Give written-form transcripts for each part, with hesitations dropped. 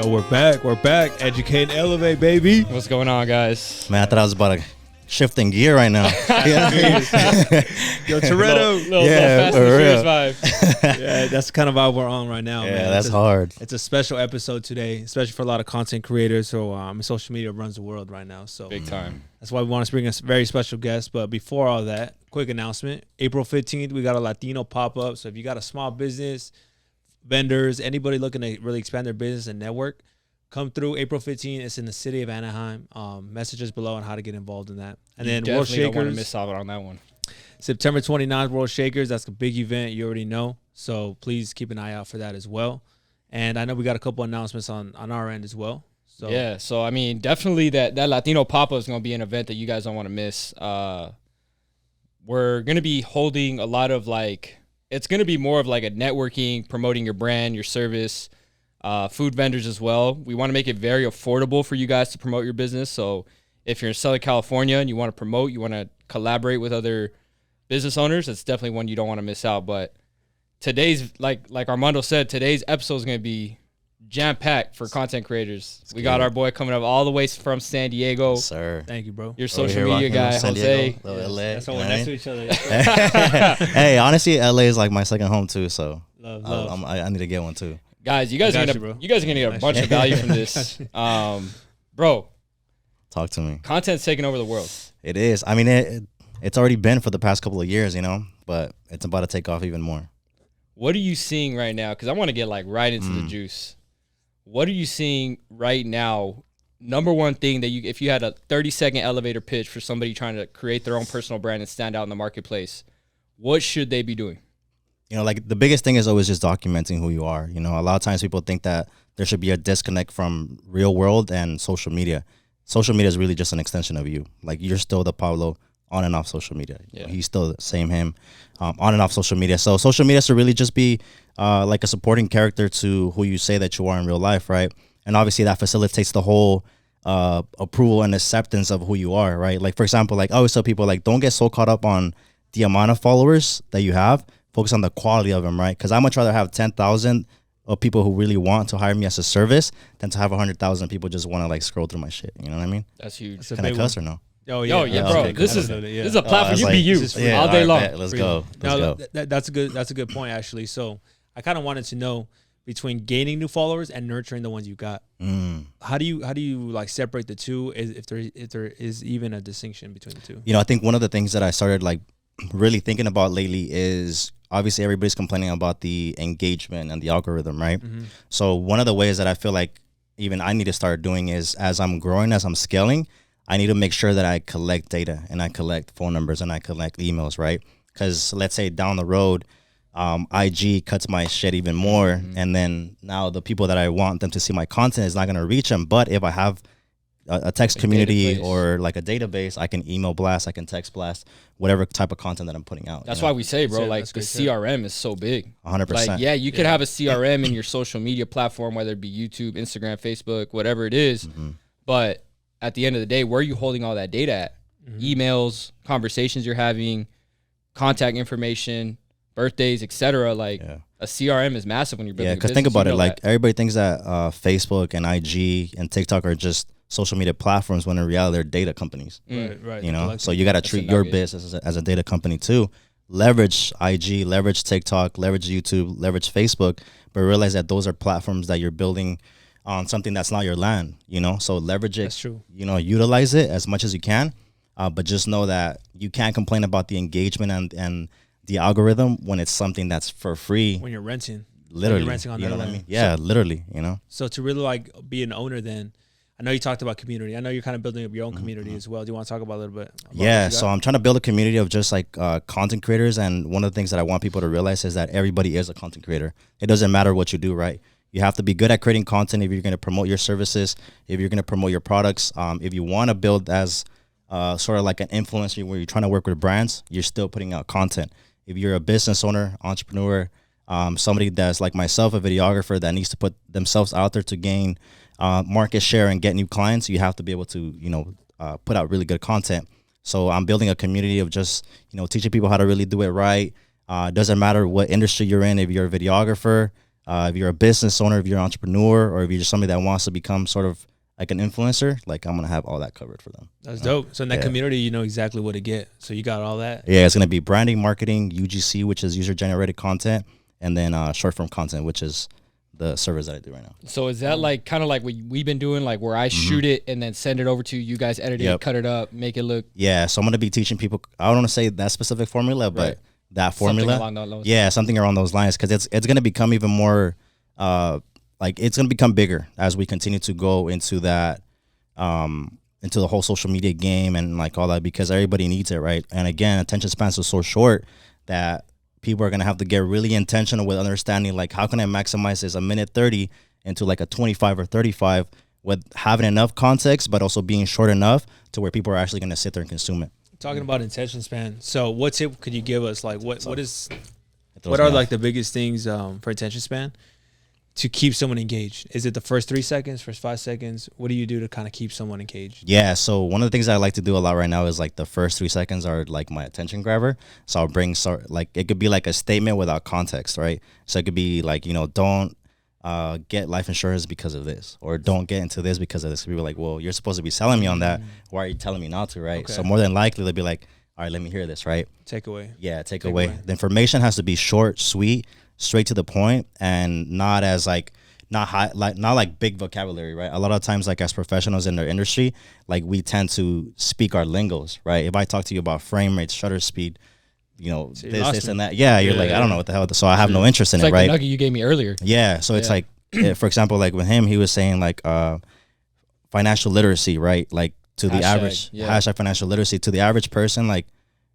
Yo, we're back. We're back. Educate and elevate, baby. What's going on, guys? Man, I thought I was about to shift in gear right now. Yo, Toretto. Little Fast and Furious vibe. Yeah, that's kind of vibe we're on right now, Yeah, man. that's hard. It's a special episode today, especially for a lot of content creators. So social media runs the world right now. So Big time. that's why we want to bring a very special guest. But before all that, quick announcement. April 15th, we got a Latino pop-up. So if you got a small business, vendors, anybody looking to really expand their business and network, come through April 15th. It's in the city of Anaheim. Messages below on how to get involved in that. And then World Definitely don't want Shakers, to miss out on that one. September 29th, World Shakers. That's a big event. You already know. So please keep an eye out for that as well. And I know we got a couple announcements on our end as well. So Yeah, so I mean, definitely that Latino pop-up is going to be an event that you guys don't want to miss. We're going to be holding a lot of it's going to be more of like a networking, promoting your brand, your service, food vendors as well. We want to make it very affordable for you guys to promote your business. So if you're in Southern California and you want to promote, you want to collaborate with other business owners, it's definitely one you don't want to miss out. But today's, like Armando said, today's episode is going to be jam-packed for content creators. We got our boy coming up all the way from San Diego. Yes, sir. thank you, bro. Your social media guy, Jose. LA, That's why we're next to each other. Hey, honestly, LA is like my second home too, so Love. I need to get one too. Guys, you guys are gonna get a bunch of value from this. Bro, Talk to me. content's taking over the world. It is. I mean, it's already been for the past couple of years, but it's about to take off even more. What are you seeing right now? Because I want to get right into the juice. What are you seeing right now? Number one thing that if you had a 30-second elevator pitch for somebody trying to create their own personal brand and stand out in the marketplace, what should they be doing? The biggest thing is always just documenting who you are. A lot of times people think that there should be a disconnect from real world and social media. Social media is really just an extension of you. You're still the Pablo on and off social media. Yeah. He's still the same him on and off social media. So social media should really just be like a supporting character to who you say that you are in real life, right? And obviously that facilitates the whole approval and acceptance of who you are, right? For example, I always tell people, don't get so caught up on the amount of followers that you have. Focus on the quality of them, right? Because I'd much rather have 10,000 of people who really want to hire me as a service than to have 100,000 people just want to scroll through my shit. You know what I mean? That's huge. That's Can I cuss or no? Oh Yo, yeah, bro. okay, This cool. is a platform. You be you all day long. Let's go. That's a good point, actually. So I kind of wanted to know between gaining new followers and nurturing the ones you got. How do you separate the two? If there is even a distinction between the two? I think one of the things that I started really thinking about lately is obviously everybody's complaining about the engagement and the algorithm, right? Mm-hmm. So one of the ways that I feel like even I need to start doing is as I'm growing, as I'm scaling, I need to make sure that I collect data and I collect phone numbers and I collect emails, right? Because let's say down the road, IG cuts my shit even more. And then now the people that I want them to see my content is not going to reach them. But if I have a text community database. or a database, I can email blast, I can text blast, whatever type of content that I'm putting out. That's why we say, bro, That's the good shit. CRM is so big. 100%. You could have a CRM in your social media platform, whether it be YouTube, Instagram, Facebook, whatever it is. But at the end of the day, where are you holding all that data at? Emails, conversations you're having, contact information, birthdays, etc. A CRM is massive when you're building a business. Because think about You it. know that. Everybody thinks that Facebook and IG and TikTok are just social media platforms when in reality they're data companies. Right. So you got to treat your business as a data company too. Leverage IG, leverage TikTok, leverage YouTube, leverage Facebook, but realize that those are platforms that you're building on something that's not your land, so leverage it. That's true. Utilize it as much as you can, but just know that you can't complain about the engagement and the algorithm when it's something that's for free. When you're renting. Literally. You're renting on you know their what I land. mean? Yeah, literally, So to really be an owner then, I know you talked about community. I know you're kind of building up your own community as well. Do you want to talk about a little bit? Yeah, so I'm trying to build a community of just content creators. And one of the things that I want people to realize is that everybody is a content creator. It doesn't matter what you do, right? You have to be good at creating content if you're going to promote your services, if you're going to promote your products. If you want to build as sort of like an influencer where you're trying to work with brands, you're still putting out content. If you're a business owner, entrepreneur, somebody that's like myself, a videographer that needs to put themselves out there to gain market share and get new clients, you have to be able to, put out really good content. So I'm building a community of just, teaching people how to really do it right. Doesn't matter what industry you're in. If you're a videographer, If you're a business owner, if you're an entrepreneur, or if you're just somebody that wants to become sort of like an influencer, like I'm gonna have all that covered for them. That's dope. So in that community, you know exactly what to get. So you got all that. Yeah, it's gonna be branding, marketing, UGC, which is user generated content, and then short form content, which is the service that I do right now. So is that like kind of like what we've been doing, like where I shoot it and then send it over to you guys, edit it, cut it up, make it look? Yeah, so I'm gonna be teaching people. I don't want to say that specific formula, but that formula, something along those something around those lines, because it's gonna become even more, like it's gonna become bigger as we continue to go into that, into the whole social media game and like all that, because everybody needs it, right? And again, attention spans are so short that people are going to have to get really intentional with understanding, like, how can I maximize this a minute 30 into like a 25 or 35 with having enough context, but also being short enough to where people are actually going to sit there and consume it. Talking about attention span. So what tip could you give us? Like what are like the biggest things for attention span to keep someone engaged? Is it the first 3 seconds, first 5 seconds? What do you do to kind of keep someone engaged? Yeah, so one of the things I like to do a lot right now is like the first 3 seconds are like my attention grabber. So I'll bring like it could be like a statement without context, right? So it could be like, you know, don't get life insurance because of this, or don't get into this because of this. People are like, well, you're supposed to be selling me on that. Why are you telling me not to, right? Okay. So more than likely they'll be like, all right, let me hear this, right? Takeaway. Yeah, takeaway. The information has to be short, sweet, straight to the point, and not as like not like big vocabulary, right? A lot of times, like as professionals in their industry, like we tend to speak our lingos, right? If I talk to you about frame rates, shutter speed, you know, so this and that, you're like, I don't know what the hell. So I have no interest in it's it, like right? The nugget you gave me earlier. Yeah, so it's like, for example, like with him, he was saying like financial literacy, right? Like to the average hashtag financial literacy to the average person, like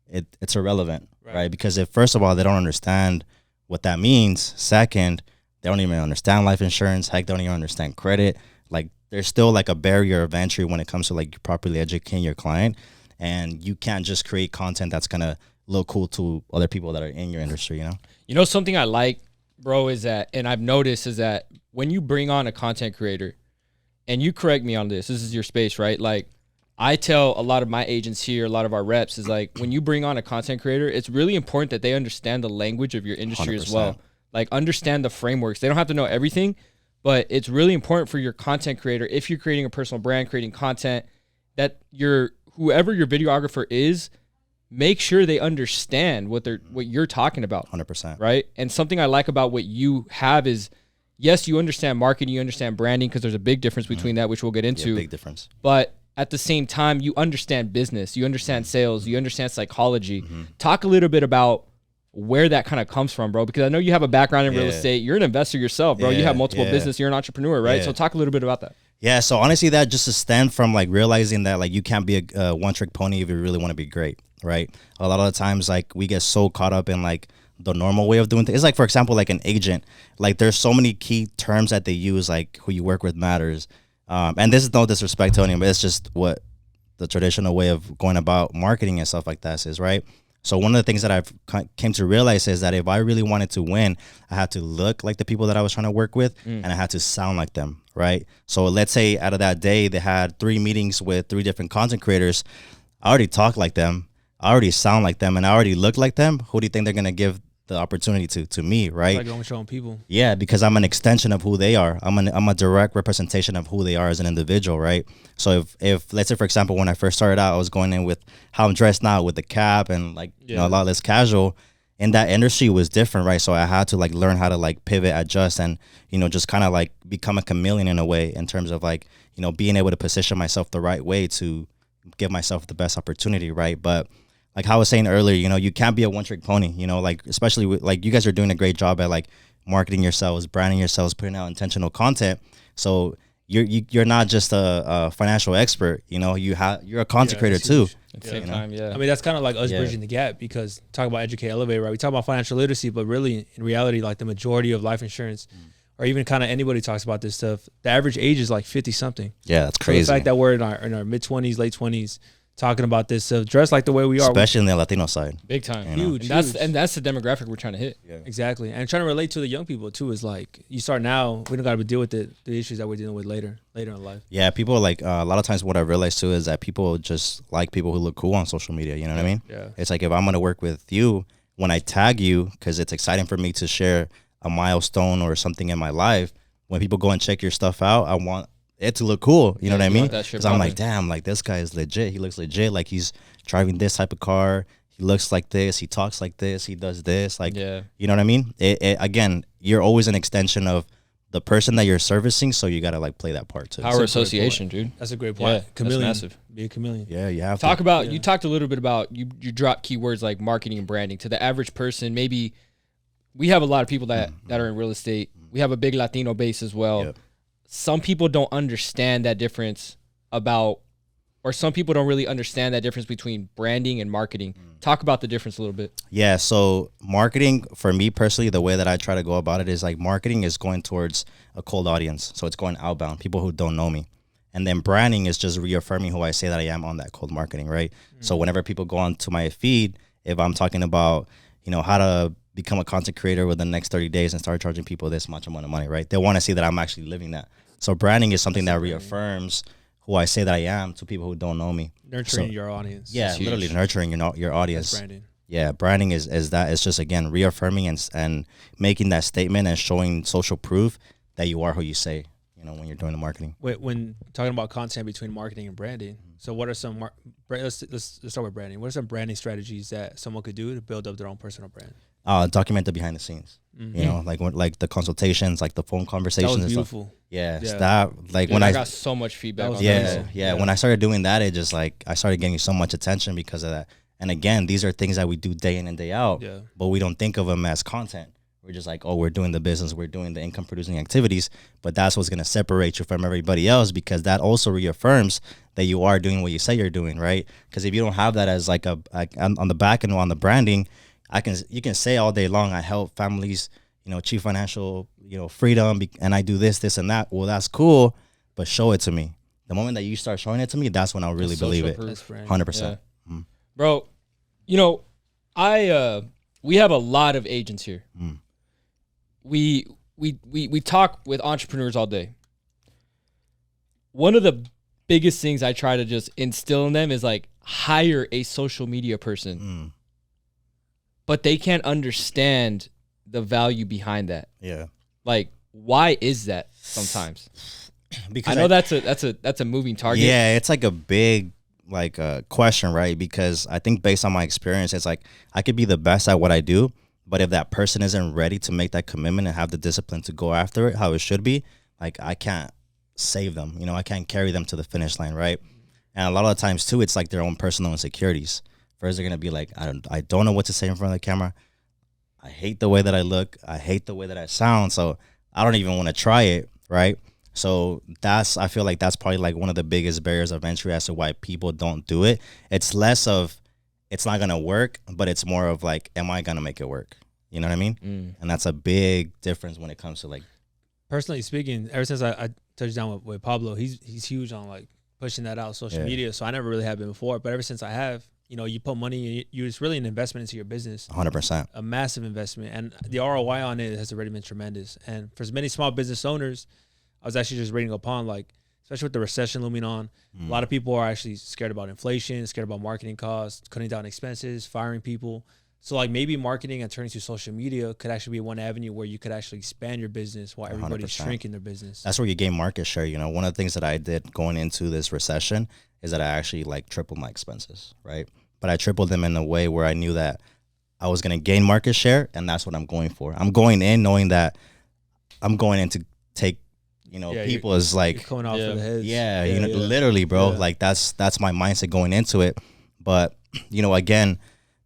it's irrelevant, right? Because if first of all they don't understand what that means, second, they don't even understand life insurance. Heck, they don't even understand credit. Like there's still like a barrier of entry when it comes to like properly educating your client, and you can't just create content that's gonna look cool to other people that are in your industry. You know Something I like, bro, is that, and I've noticed, is that when you bring on a content creator, and you correct me on this is your space, right? Like I tell a lot of my agents here, a lot of our reps, is like when you bring on a content creator, it's really important that they understand the language of your industry 100%. As well. Like understand the frameworks. They don't have to know everything, but it's really important for your content creator, if you're creating a personal brand, creating content, that whoever your videographer is, make sure they understand what you're talking about. 100%. Right? And something I like about what you have is, yes, you understand marketing, you understand branding, because there's a big difference between that, which we'll get into. Yeah, big difference. But at the same time, you understand business, you understand sales, you understand psychology. Talk a little bit about where that kind of comes from, bro, because I know you have a background in real estate. You're an investor yourself, bro. You have multiple business. You're an entrepreneur, right? So talk a little bit about that. Yeah, so honestly, that just to stem from like realizing that like you can't be a one-trick pony if you really want to be great, right? A lot of the times, like we get so caught up in like the normal way of doing things. It's like, for example, like an agent, like there's so many key terms that they use, like who you work with matters. And this is no disrespect to anyone, but it's just what the traditional way of going about marketing and stuff like that is, right? So one of the things that I've came to realize is that if I really wanted to win, I had to look like the people that I was trying to work with, and I had to sound like them, right? So let's say out of that day, they had 3 meetings with 3 different content creators. I already talk like them. I already sound like them, and I already look like them. Who do you think they're going to give the opportunity to me, right? Like going showing people. Yeah, because I'm an extension of who they are. I'm a direct representation of who they are as an individual, right? So if let's say, for example, when I first started out, I was going in with how I'm dressed now with the cap and like you know, a lot less casual. In that industry, it was different, right? So I had to like learn how to like pivot, adjust, and you know, just kind of like become a chameleon in a way, in terms of like, you know, being able to position myself the right way to give myself the best opportunity, right? But like how I was saying earlier, you know, you can't be a one-trick pony, you know, like especially with, like you guys are doing a great job at like marketing yourselves, branding yourselves, putting out intentional content. So you're not just a financial expert, you know, you're a content creator too. At the same time, I mean, that's kind of like us bridging the gap, because talk about educate, elevate, right? We talk about financial literacy, but really in reality, like the majority of life insurance or even kind of anybody talks about this stuff, the average age is like 50 something. Yeah, that's crazy. So the fact that we're in our mid 20s, late 20s, talking about this stuff, dressed like the way we are, especially in the Latino side, big time, huge. And that's the demographic we're trying to hit. Yeah, exactly. And trying to relate to the young people too is like, you start now, we don't got to deal with the issues that we're dealing with later in life. Yeah, people like a lot of times what I realized too is that people just like people who look cool on social media. You know what I mean? Yeah. It's like if I'm gonna work with you, when I tag you, because it's exciting for me to share a milestone or something in my life, when people go and check your stuff out, I want it to look cool. You know what I mean? Because I'm like, damn, like this guy is legit. He looks legit. Like he's driving this type of car. He looks like this. He talks like this. He does this. Like, you know what I mean? Again, you're always an extension of the person that you're servicing. So you got to like play that part too. Power association, dude. That's a great point. Yeah, chameleon. that's massive. Be a chameleon. Yeah, you have Talk to. about, you talked a little bit about, you drop keywords like marketing and branding to the average person. Maybe we have a lot of people that are in real estate. We have a big Latino base as well. Yep. Some people don't understand that difference or some people don't really understand that difference between branding and marketing. Talk about the difference a little bit. Yeah, so marketing, for me personally, the way that I try to go about it is like marketing is going towards a cold audience. So it's going outbound, people who don't know me. And then branding is just reaffirming who I say that I am on that cold marketing, right? So whenever people go onto my feed, if I'm talking about, you know, how to become a content creator within the next 30 days and start charging people this much amount of money, right? They want to see that I'm actually living that. So branding is something that reaffirms who I say that I am to people who don't know me. Nurturing your audience. Yeah, literally nurturing your audience. That's branding. Yeah, branding is that. It's just, again, reaffirming and making that statement and showing social proof that you are who you say, you know, when you're doing the marketing. Wait, when talking about content between marketing and branding, so what are some, let's start with branding. What are some branding strategies that someone could do to build up their own personal brand? Document the behind the scenes. You know, like the consultations, like the phone conversations. That was and beautiful. Stuff. Yeah, that like, Dude, when I got so much feedback on that. Yeah. When I started doing that, it just like I started getting so much attention because of that. And again, these are things that we do day in and day out, but we don't think of them as content. We're just like, oh, we're doing the business, we're doing the income producing activities, but that's what's going to separate you from everybody else, because that also reaffirms that you are doing what you say you're doing, right? Because if you don't have that as like on the back end, on the branding, you can say all day long, I help families, you know, achieve financial, you know, freedom, and I do this, and that. Well, that's cool, but show it to me. The moment that you start showing it to me, that's when I'll really believe it. 100%. Bro, you know, we have a lot of agents here. We talk with entrepreneurs all day. One of the biggest things I try to just instill in them is like, hire a social media person. But they can't understand the value behind that. Yeah. Like, why is that sometimes? Because I know that's a moving target. Yeah, it's like a big question, right? Because I think based on my experience, it's like I could be the best at what I do, but if that person isn't ready to make that commitment and have the discipline to go after it how it should be, like I can't save them. You know, I can't carry them to the finish line, right? And a lot of the times too, it's like their own personal insecurities. First, they're gonna be like, I don't know what to say in front of the camera. I hate the way that I look. I hate the way that I sound. So I don't even want to try it, right? So I feel like that's probably like one of the biggest barriers of entry as to why people don't do it. It's less of it's not gonna work, but it's more of like, am I gonna make it work? You know what I mean? And that's a big difference when it comes to like. Personally speaking, ever since I touched down with Pablo, he's huge on like pushing that out social media. So I never really have been before, but ever since I have, you know, you put money, it's really an investment into your business. 100%. A massive investment. And the ROI on it has already been tremendous. And for as many small business owners, I was actually just reading upon, like, especially with the recession looming on, a lot of people are actually scared about inflation, scared about marketing costs, cutting down expenses, firing people. So like maybe marketing and turning to social media could actually be one avenue where you could actually expand your business while everybody's 100%. Shrinking their business. That's where you gain market share. You know, one of the things that I did going into this recession is that I actually like tripled my expenses, right? But I tripled them in a way where I knew that I was going to gain market share, and that's what I'm going for. I'm going in knowing that I'm going in to take, you know, people is like, you're coming off of the heads. Yeah, you know, literally, bro. Like that's my mindset going into it. But, you know, again,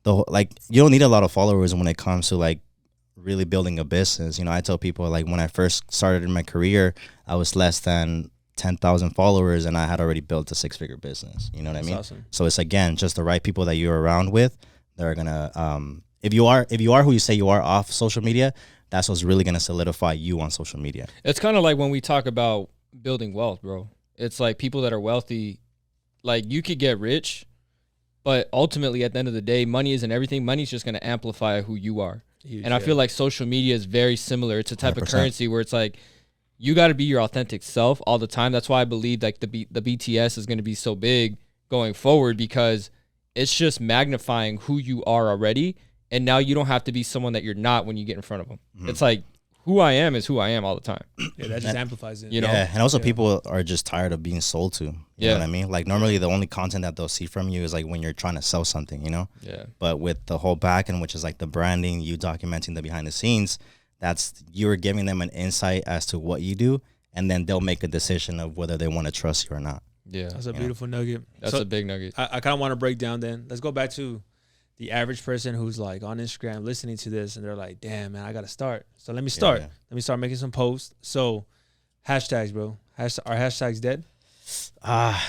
you don't need a lot of followers when it comes to like really building a business. You know, I tell people like when I first started in my career, I was less than 10,000 followers and I had already built a 6-figure business. You know what I mean? Awesome. So it's, again, just the right people that you're around with. They're gonna if you are who you say you are off social media, that's what's really gonna solidify you on social media. It's kind of like when we talk about building wealth, bro. It's like people that are wealthy, like you could get rich, but ultimately at the end of the day, money isn't everything. Money's just gonna amplify who you are. Huge, and I feel like social media is very similar. It's a type 100%. Of currency where it's like you got to be your authentic self all the time. That's why I believe like the BTS is going to be so big going forward, because it's just magnifying who you are already. And now you don't have to be someone that you're not when you get in front of them. It's like who I am is who I am all the time. Yeah, that just amplifies it. You know? Yeah, and also people are just tired of being sold to. You know what I mean? Like normally the only content that they'll see from you is like when you're trying to sell something, you know? Yeah. But with the whole back end, which is like the branding, you documenting the behind the scenes, that's you're giving them an insight as to what you do, and then they'll make a decision of whether they want to trust you or not. Yeah. That's a beautiful nugget. That's a big nugget. I kind of want to break down then. Let's go back to the average person who's like on Instagram listening to this and they're like, damn, man, I got to start. So let me start. Yeah. Let me start making some posts. So hashtags, bro. Are hashtags dead?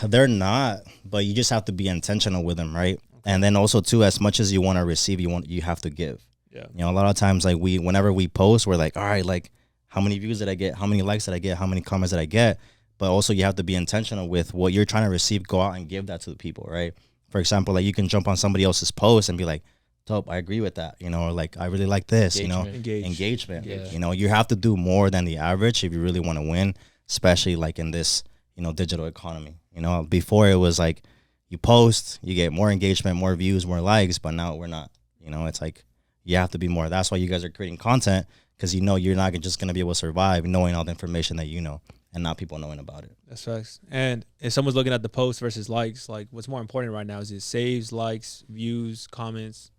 They're not, but you just have to be intentional with them, right? Okay. And then also too, as much as you want to receive, you have to give. Yeah. You know, a lot of times like whenever we post, we're like, all right, like how many views did I get? How many likes did I get? How many comments did I get? But also you have to be intentional with what you're trying to receive. Go out and give that to the people, right? For example, like you can jump on somebody else's post and be like, dope, I agree with that, you know, or like I really like this, Engagement. you know, engagement. Yeah. You know, you have to do more than the average if you really want to win, especially like in this, you know, digital economy. You know, before it was like you post, you get more engagement, more views, more likes, but now we're not. You know, it's like you have to be more. That's why you guys are creating content, because you know you're not just going to be able to survive knowing all the information that you know and not people knowing about it. That's facts. And if someone's looking at the post versus likes, like what's more important right now is it saves, likes, views, comments.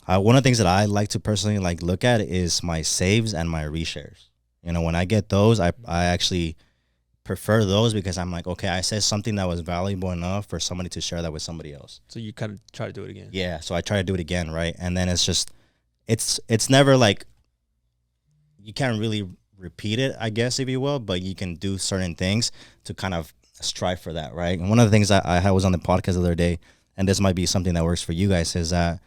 One of the things that I like to personally like look at is my saves and my reshares. You know, when I get those, I actually prefer those because I'm like, okay, I said something that was valuable enough for somebody to share that with somebody else. So you kind of try to do it again. Yeah, so I try to do it again, right? And then it's just, it's never like, you can't really repeat it, I guess, if you will, but you can do certain things to kind of strive for that, right? And one of the things that I was on the podcast the other day, and this might be something that works for you guys, is that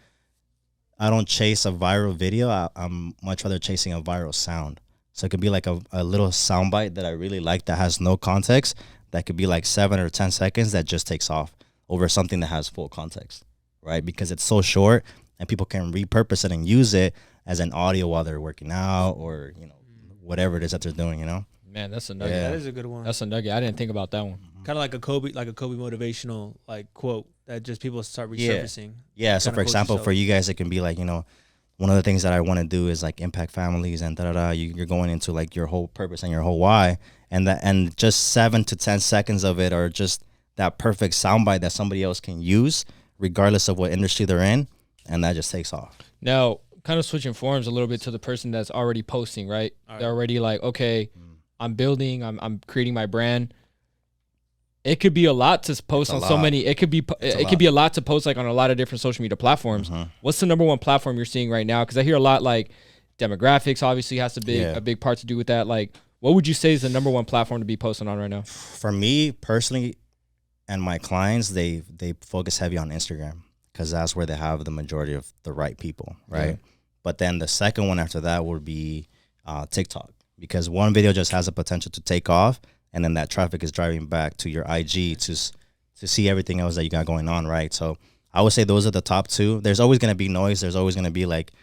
I don't chase a viral video. I'm much rather chasing a viral sound. So it could be like a little soundbite that I really like that has no context. That could be like 7 or 10 seconds that just takes off over something that has full context, right? Because it's so short and people can repurpose it and use it as an audio while they're working out or, you know, whatever it is that they're doing, you know? Man, that's a nugget. Yeah. That is a good one. That's a nugget. I didn't think about that one. Kind of like a Kobe motivational like quote that just people start resurfacing. Yeah. So for example, for you guys, it can be like, you know, one of the things that I want to do is like impact families and you're going into like your whole purpose and your whole why, and just 7 to 10 seconds of it are just that perfect soundbite that somebody else can use regardless of what industry they're in, and that just takes off. Now, kind of switching forms a little bit to the person that's already posting, right? They're already like, okay, I'm building, I'm creating my brand. It could be a lot to post on so many. It could be a lot to post like on a lot of different social media platforms. What's the number one platform you're seeing right now? Because I hear a lot like demographics obviously has a big part to do with that. Like, what would you say is the number one platform to be posting on right now? For me personally, and my clients, they focus heavy on Instagram because that's where they have the majority of the right people, right? Yeah. But then the second one after that would be TikTok, because one video just has a potential to take off. And then that traffic is driving back to your IG to see everything else that you got going on, right? So I would say those are the top two. There's always going to be noise. There's always going to be like,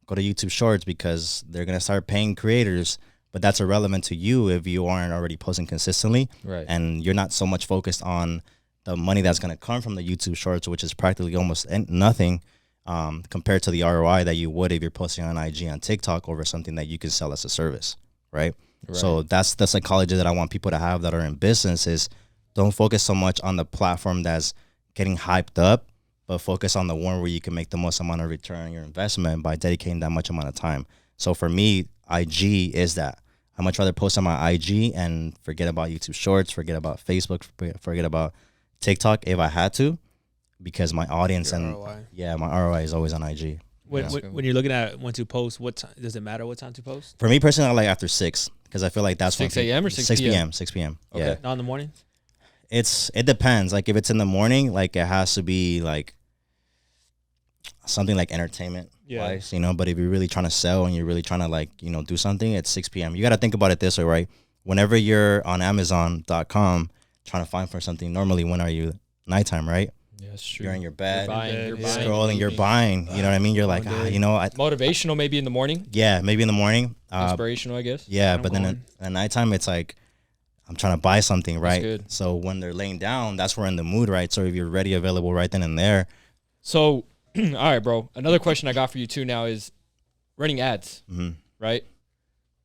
go to YouTube Shorts because they're going to start paying creators. But that's irrelevant to you if you aren't already posting consistently. Right. And you're not so much focused on the money that's going to come from the YouTube Shorts, which is practically almost nothing compared to the ROI that you would if you're posting on IG and TikTok over something that you can sell as a service, right? Right. So that's the psychology that I want people to have that are in business is don't focus so much on the platform that's getting hyped up, but focus on the one where you can make the most amount of return on your investment by dedicating that much amount of time. So for me, IG is that. I much rather post on my IG and forget about YouTube Shorts, forget about Facebook, forget about TikTok if I had to, because my audience my ROI is always on IG. When you're looking at when to post, what time does it matter what time to post? For me personally, I like after 6 because I feel like that's 6 a.m. or 6 p.m. 6 p.m. Okay. Yeah. Not in the morning? It depends. Like if it's in the morning, like it has to be like something like entertainment wise, you know, but if you're really trying to sell and you're really trying to like, you know, do something, it's 6 p.m. You got to think about it this way, right? Whenever you're on Amazon.com trying to find for something, normally when are you? Nighttime, right? Yeah, that's true. You're in your bed, you're scrolling, you're buying. You know what I mean? You're like, you know, motivational maybe in the morning. Yeah, maybe in the morning. Inspirational, I guess. Yeah, but then at nighttime, it's like I'm trying to buy something, right? That's good. So when they're laying down, that's where in the mood, right? So if you're ready, available right then and there. So, all right, bro. Another question I got for you too now is running ads, right?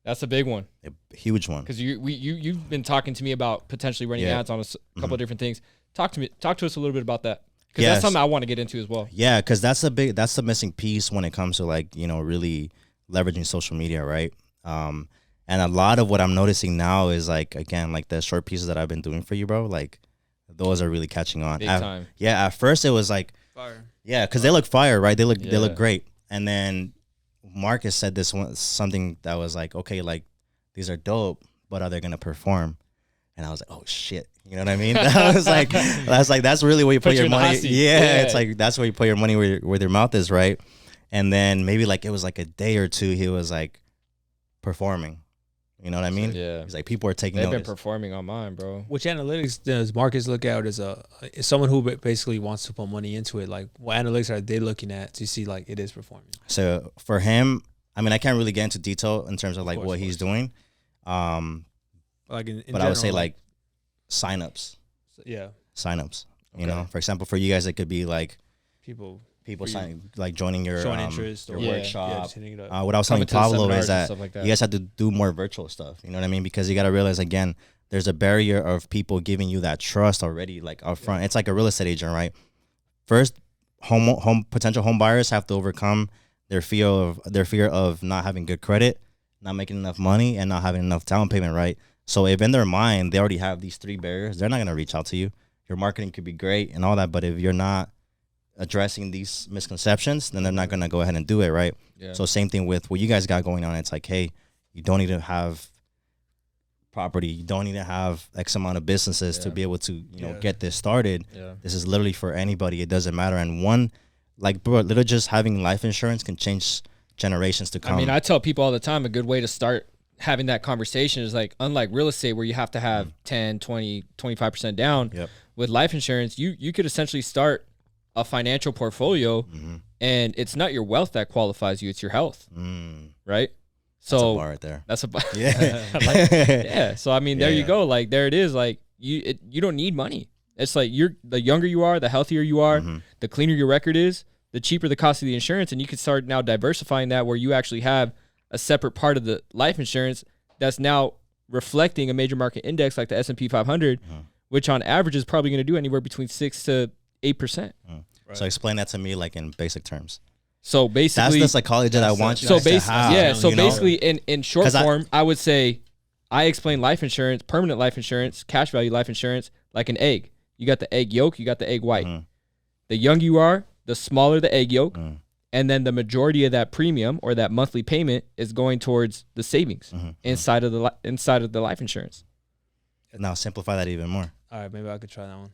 That's a big one. A huge one. Because you've been talking to me about potentially running ads on a couple of different things. Talk to us a little bit about that. Because that's something I want to get into as well. Yeah, because that's the missing piece when it comes to like, really leveraging social media, right? And a lot of what I'm noticing now is like, again, like the short pieces that I've been doing for you, bro, like those are really catching on. Big time. Yeah, at first it was like Fire. Yeah, because they look fire, right? They look great. And then Marcus said something that was like, okay, like these are dope, but are they gonna perform? And I was like, oh shit, you know what I mean? I was like, that's really where you put your money. Yeah, it's like that's where you put your money where their mouth is, right? And then maybe like it was like a day or two, he was like performing. You know what I mean? Yeah. He's like, people are taking They've notice. been performing on mine, bro. Which analytics does Marcus look at as someone who basically wants to put money into it? Like, what analytics are they looking at to see like it is performing? So for him, I mean, I can't really get into detail in terms of like what he's doing. Like in but general, I would say like signups. Yeah. Signups. Okay. You know, for example, for you guys, it could be like People signing, like joining your showing interest your or workshop. just hitting it up. What I was telling Coming to Pablo seminars is and that stuff like that. you guys have to do more virtual stuff. You know what I mean? Because you got to realize, again, there's a barrier of people giving you that trust already, like up front. It's like a real estate agent, right? First, potential home buyers have to overcome their fear of not having good credit, not making enough money, and not having enough down payment, right? So if in their mind they already have these three barriers, they're not gonna reach out to you. Your marketing could be great and all that, but if you're not addressing these misconceptions, then they're not gonna go ahead and do it, right? Yeah. So same thing with what you guys got going on. It's like, hey, you don't need to have property, you don't need to have X amount of businesses to be able to, get this started. Yeah. This is literally for anybody. It doesn't matter. And one, like, bro, literally just having life insurance can change generations to come. I mean, I tell people all the time, a good way to start having that conversation is like, unlike real estate where you have to have 10, 20, 25% down, with life insurance, you could essentially start a financial portfolio, and it's not your wealth that qualifies you, it's your health, right? So that's a bar right there. That's a bar. Yeah. Yeah. So I mean, there you go. Like there it is. Like you don't need money. It's like the younger you are, the healthier you are, the cleaner your record is, the cheaper the cost of the insurance, and you can start now diversifying that where you actually have a separate part of the life insurance that's now reflecting a major market index like the S&P 500, which on average is probably going to do anywhere between 6 to 8%. Right. So explain that to me like in basic terms. So basically, that's the psychology that I want you guys to have. Yeah. So basically, in short form, I would say I explain life insurance, permanent life insurance, cash value life insurance, like an egg. You got the egg yolk, you got the egg white. The younger you are, the smaller the egg yolk, and then the majority of that premium or that monthly payment is going towards the savings inside of the life insurance. Now simplify that even more. All right, maybe I could try that one.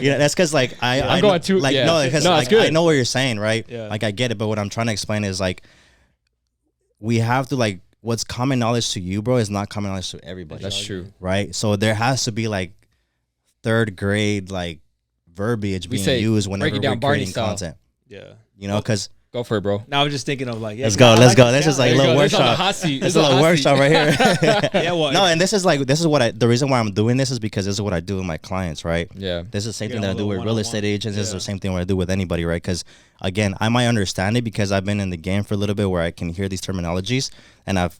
Yeah, that's because like I'm going to like no, because like, I know what you're saying, right? Yeah. Like I get it, but what I'm trying to explain is like we have to like what's common knowledge to you, bro, is not common knowledge to everybody. That's true, right? So there has to be like third grade like verbiage being used whenever we're creating content. Yeah, you know, because. Go for it, bro. Now I'm just thinking of like, let's go. This is like a little workshop. This is a little workshop right here. Yeah, well, no, and this is what the reason why I'm doing this is because this is what I do with my clients, right? Yeah. This is the same thing that I do with real estate agents. This is the same thing what I do with anybody, right? Because again, I might understand it because I've been in the game for a little bit where I can hear these terminologies and I've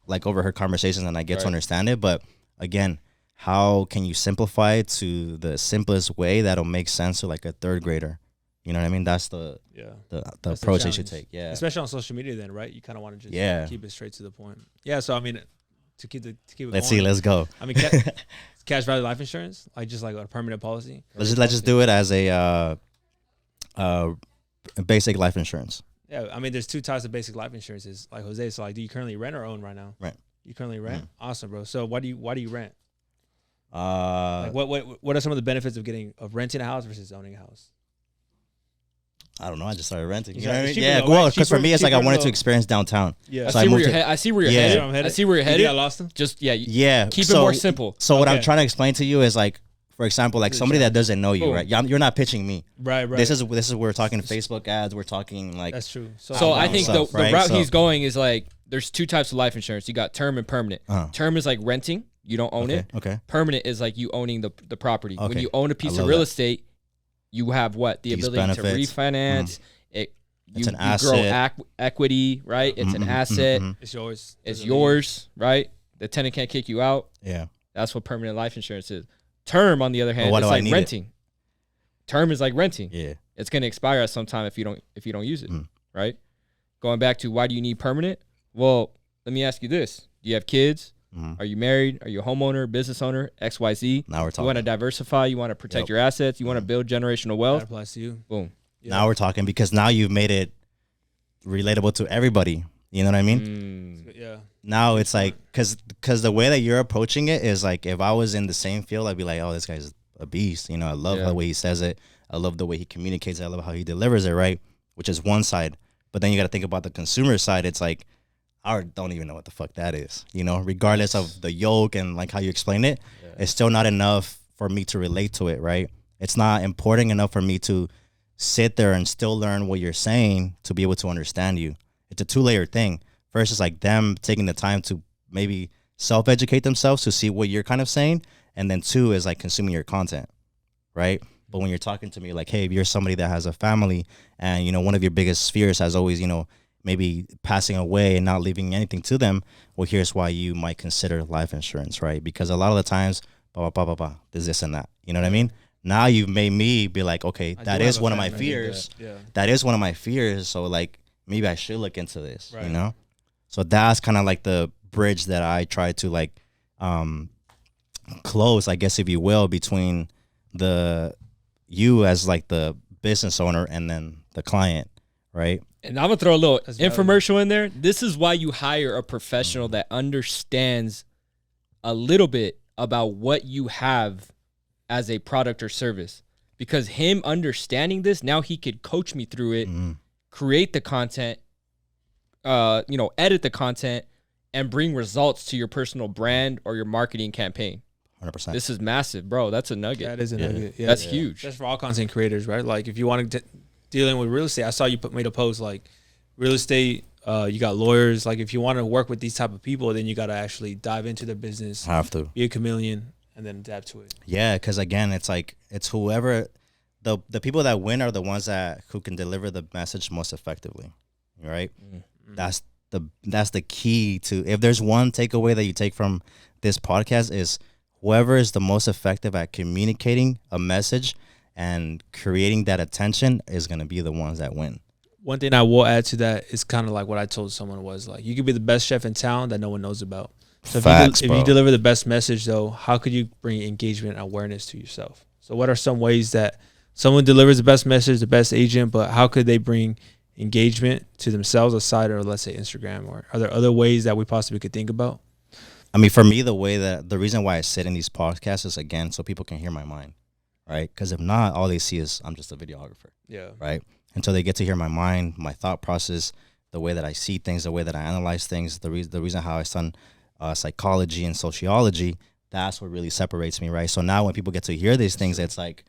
like overheard conversations and I get to understand it. But again, how can you simplify it to the simplest way that'll make sense to like a third grader? You know what I mean? That's the approach they should take. Yeah. Especially on social media then, right? You kind of want to just keep it straight to the point. Yeah. So, I mean, to keep it Let's going, see. Let's go. I mean, cash value life insurance, like just like a permanent policy. Let's just do it as a basic life insurance. Yeah. I mean, there's two types of basic life insurances. Like Jose, so like, do you currently rent or own right now? Rent. You currently rent? Awesome, bro. So why do you rent? Like what are some of the benefits of renting a house versus owning a house? I don't know. I just started renting. You Yeah, know what I mean? it's cheaper Yeah, though, well, right? because for me, it's like I wanted Cheaper to experience downtown. Yeah. So I see where you're headed. I see where you're headed. You got lost? Just yeah. Keep it more simple. So what I'm trying to explain to you is like, for example, like somebody that doesn't know you, right? You're not pitching me. Right. This is we're talking Facebook ads. We're talking like That's true. So I think stuff, the right? route he's going is like there's two types of life insurance. You got term and permanent. Term is like renting. You don't own it. Okay. Permanent is like you owning the property. Okay. When you own a piece of real estate, you have what? The These ability benefits. to refinance. It's an You asset. grow equity, right? It's an asset. It's yours. It's Doesn't yours, right? The tenant can't kick you out. Yeah. That's what permanent life insurance is. Term, on the other hand, why it's do I like need it? renting. Term is like renting. Yeah. It's gonna expire at some time if you don't use it, Mm. right? Going back to why do you need permanent? Well, let me ask you this: do you have kids? Mhm. Are you married? Are you a homeowner, business owner, XYZ? Now we're You want to talking. diversify. You want to protect Yep. your assets. You want to build generational That wealth. applies to you. Boom. Yeah. Now we're talking because now you've made it relatable to everybody. You know what I mean? Yeah. Now it's like, cause the way that you're approaching it is like, if I was in the same field, I'd be like, oh, this guy's a beast. You know, I love Yeah. the way he says it. I love the way he communicates. I love how he delivers it, right? Which is one side. But then you got to think about the consumer side. It's like, I don't even know what the fuck that is. You know, regardless of the yoke and like how you explain it, it's still not enough for me to relate to it, right? It's not important enough for me to sit there and still learn what you're saying to be able to understand you. It's a two-layer thing. First, it's like them taking the time to maybe self-educate themselves to see what you're kind of saying. And then two is like consuming your content, right? But when you're talking to me like, hey, if you're somebody that has a family and, you know, one of your biggest fears has always, you know, maybe passing away and not leaving anything to them, well, here's why you might consider life insurance, right? Because a lot of the times, there's this and that. You know what I mean? Now you've made me be like, okay, I that do is have a one of my family. fears. Yeah. That is one of my fears. So like, maybe I should look into this, Right. you know? So that's kind of like the bridge that I try to like close, I guess, if you will, between you as like the business owner and then the client, right? And I'm gonna throw a little That's valid. infomercial in there. This is why you hire a professional that understands a little bit about what you have as a product or service. Because him understanding this, now he could coach me through it, create the content, edit the content, and bring results to your personal brand or your marketing campaign. 100%. This is massive, bro. That's a nugget. That is a nugget. Yeah. That's huge. That's for all content creators, right? Like if you want to dealing with real estate, I saw you made a post like real estate. You got lawyers. Like if you want to work with these type of people, then you got to actually dive into their business, Have to. be a chameleon, and then adapt to it. Yeah, because again, it's like it's whoever the people that win are the ones who can deliver the message most effectively, right? That's the key to. If there's one takeaway that you take from this podcast is whoever is the most effective at communicating a message and creating that attention is going to be the ones that win. One thing I will add to that is kind of like what I told someone was like, you could be the best chef in town that no one knows about. So Facts, if bro. you deliver the best message, though, how could you bring engagement and awareness to yourself? So what are some ways that someone delivers the best message, the best agent, but how could they bring engagement to themselves aside of, let's say, Instagram? Or are there other ways that we possibly could think about? I mean, for me, the reason why I sit in these podcasts is, again, so people can hear my mind, right? Because if not, all they see is I'm just a videographer, Yeah. right? Until they get to hear my mind, my thought process, the way that I see things, the way that I analyze things, the reason how I study psychology and sociology, that's what really separates me, right? So now when people get to hear these things, it's like,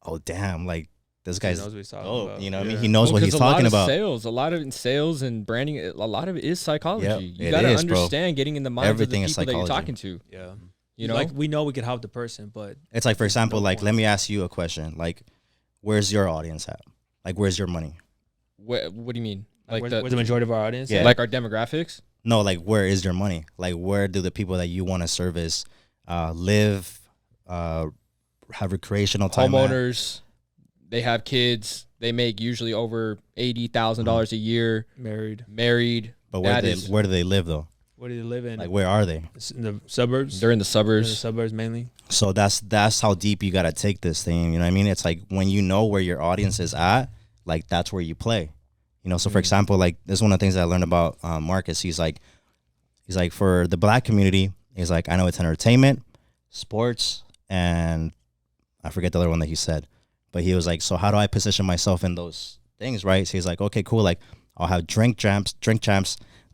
oh, damn, like this guy's knows what he's talking dope. about. You know what I mean? Yeah. He knows what he's talking about. A lot of in sales and branding, a lot of it is psychology. Yep, You it got to is, bro. understand getting in the minds Everything of is the people that you're psychology. talking to. Yeah. You know, Like we know we could help the person, but It's like, for example, No like, point. let me ask you a question. Like, where's your audience at? Like, where's your money? what do you mean? Like where's the majority of our audience? Yeah. at? like our demographics? No, like, where is your money? Like, where do the people that you want to service live, have recreational time at? Homeowners, they have kids. They make usually over $80,000 a year. Married. But That where do they live, though? Where do they live in? Like, where are they? In the suburbs? They're in the They're in the suburbs. suburbs mainly. So that's how deep you got to take this thing. You know what I mean? It's like when you know where your audience is at, like, that's where you play. You know, so for example, like, this is one of the things that I learned about Marcus. He's like, for the black community, he's like, I know it's entertainment, sports, and I forget the other one that he said. But he was like, so how do I position myself in those things, right? So he's like, okay, cool. Like, I'll have Drink Champs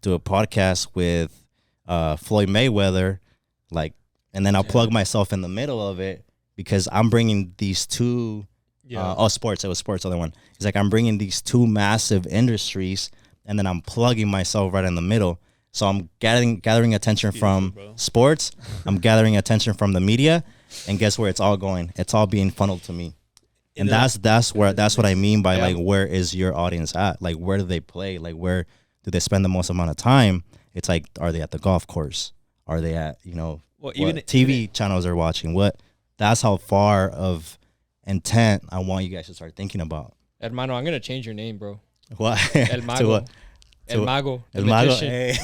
do a podcast with Floyd Mayweather, like, and then I'll plug myself in the middle of it because I'm bringing these two. Sports. It was sports. Other one. He's like, I'm bringing these two massive industries, and then I'm plugging myself right in the middle. So I'm gathering attention from sports. I'm gathering attention from the media, and guess where it's all going? It's all being funneled to me. And that's what I mean by like, where is your audience at? Like, where do they play? Like, where do they spend the most amount of time? It's like, are they at the golf course? Are they at, what TV channels are watching? That's how far of intent I want you guys to start thinking about. Hermano, I'm gonna change your name, bro. What? El Mago. To what? El Mago. El Mago. Hey.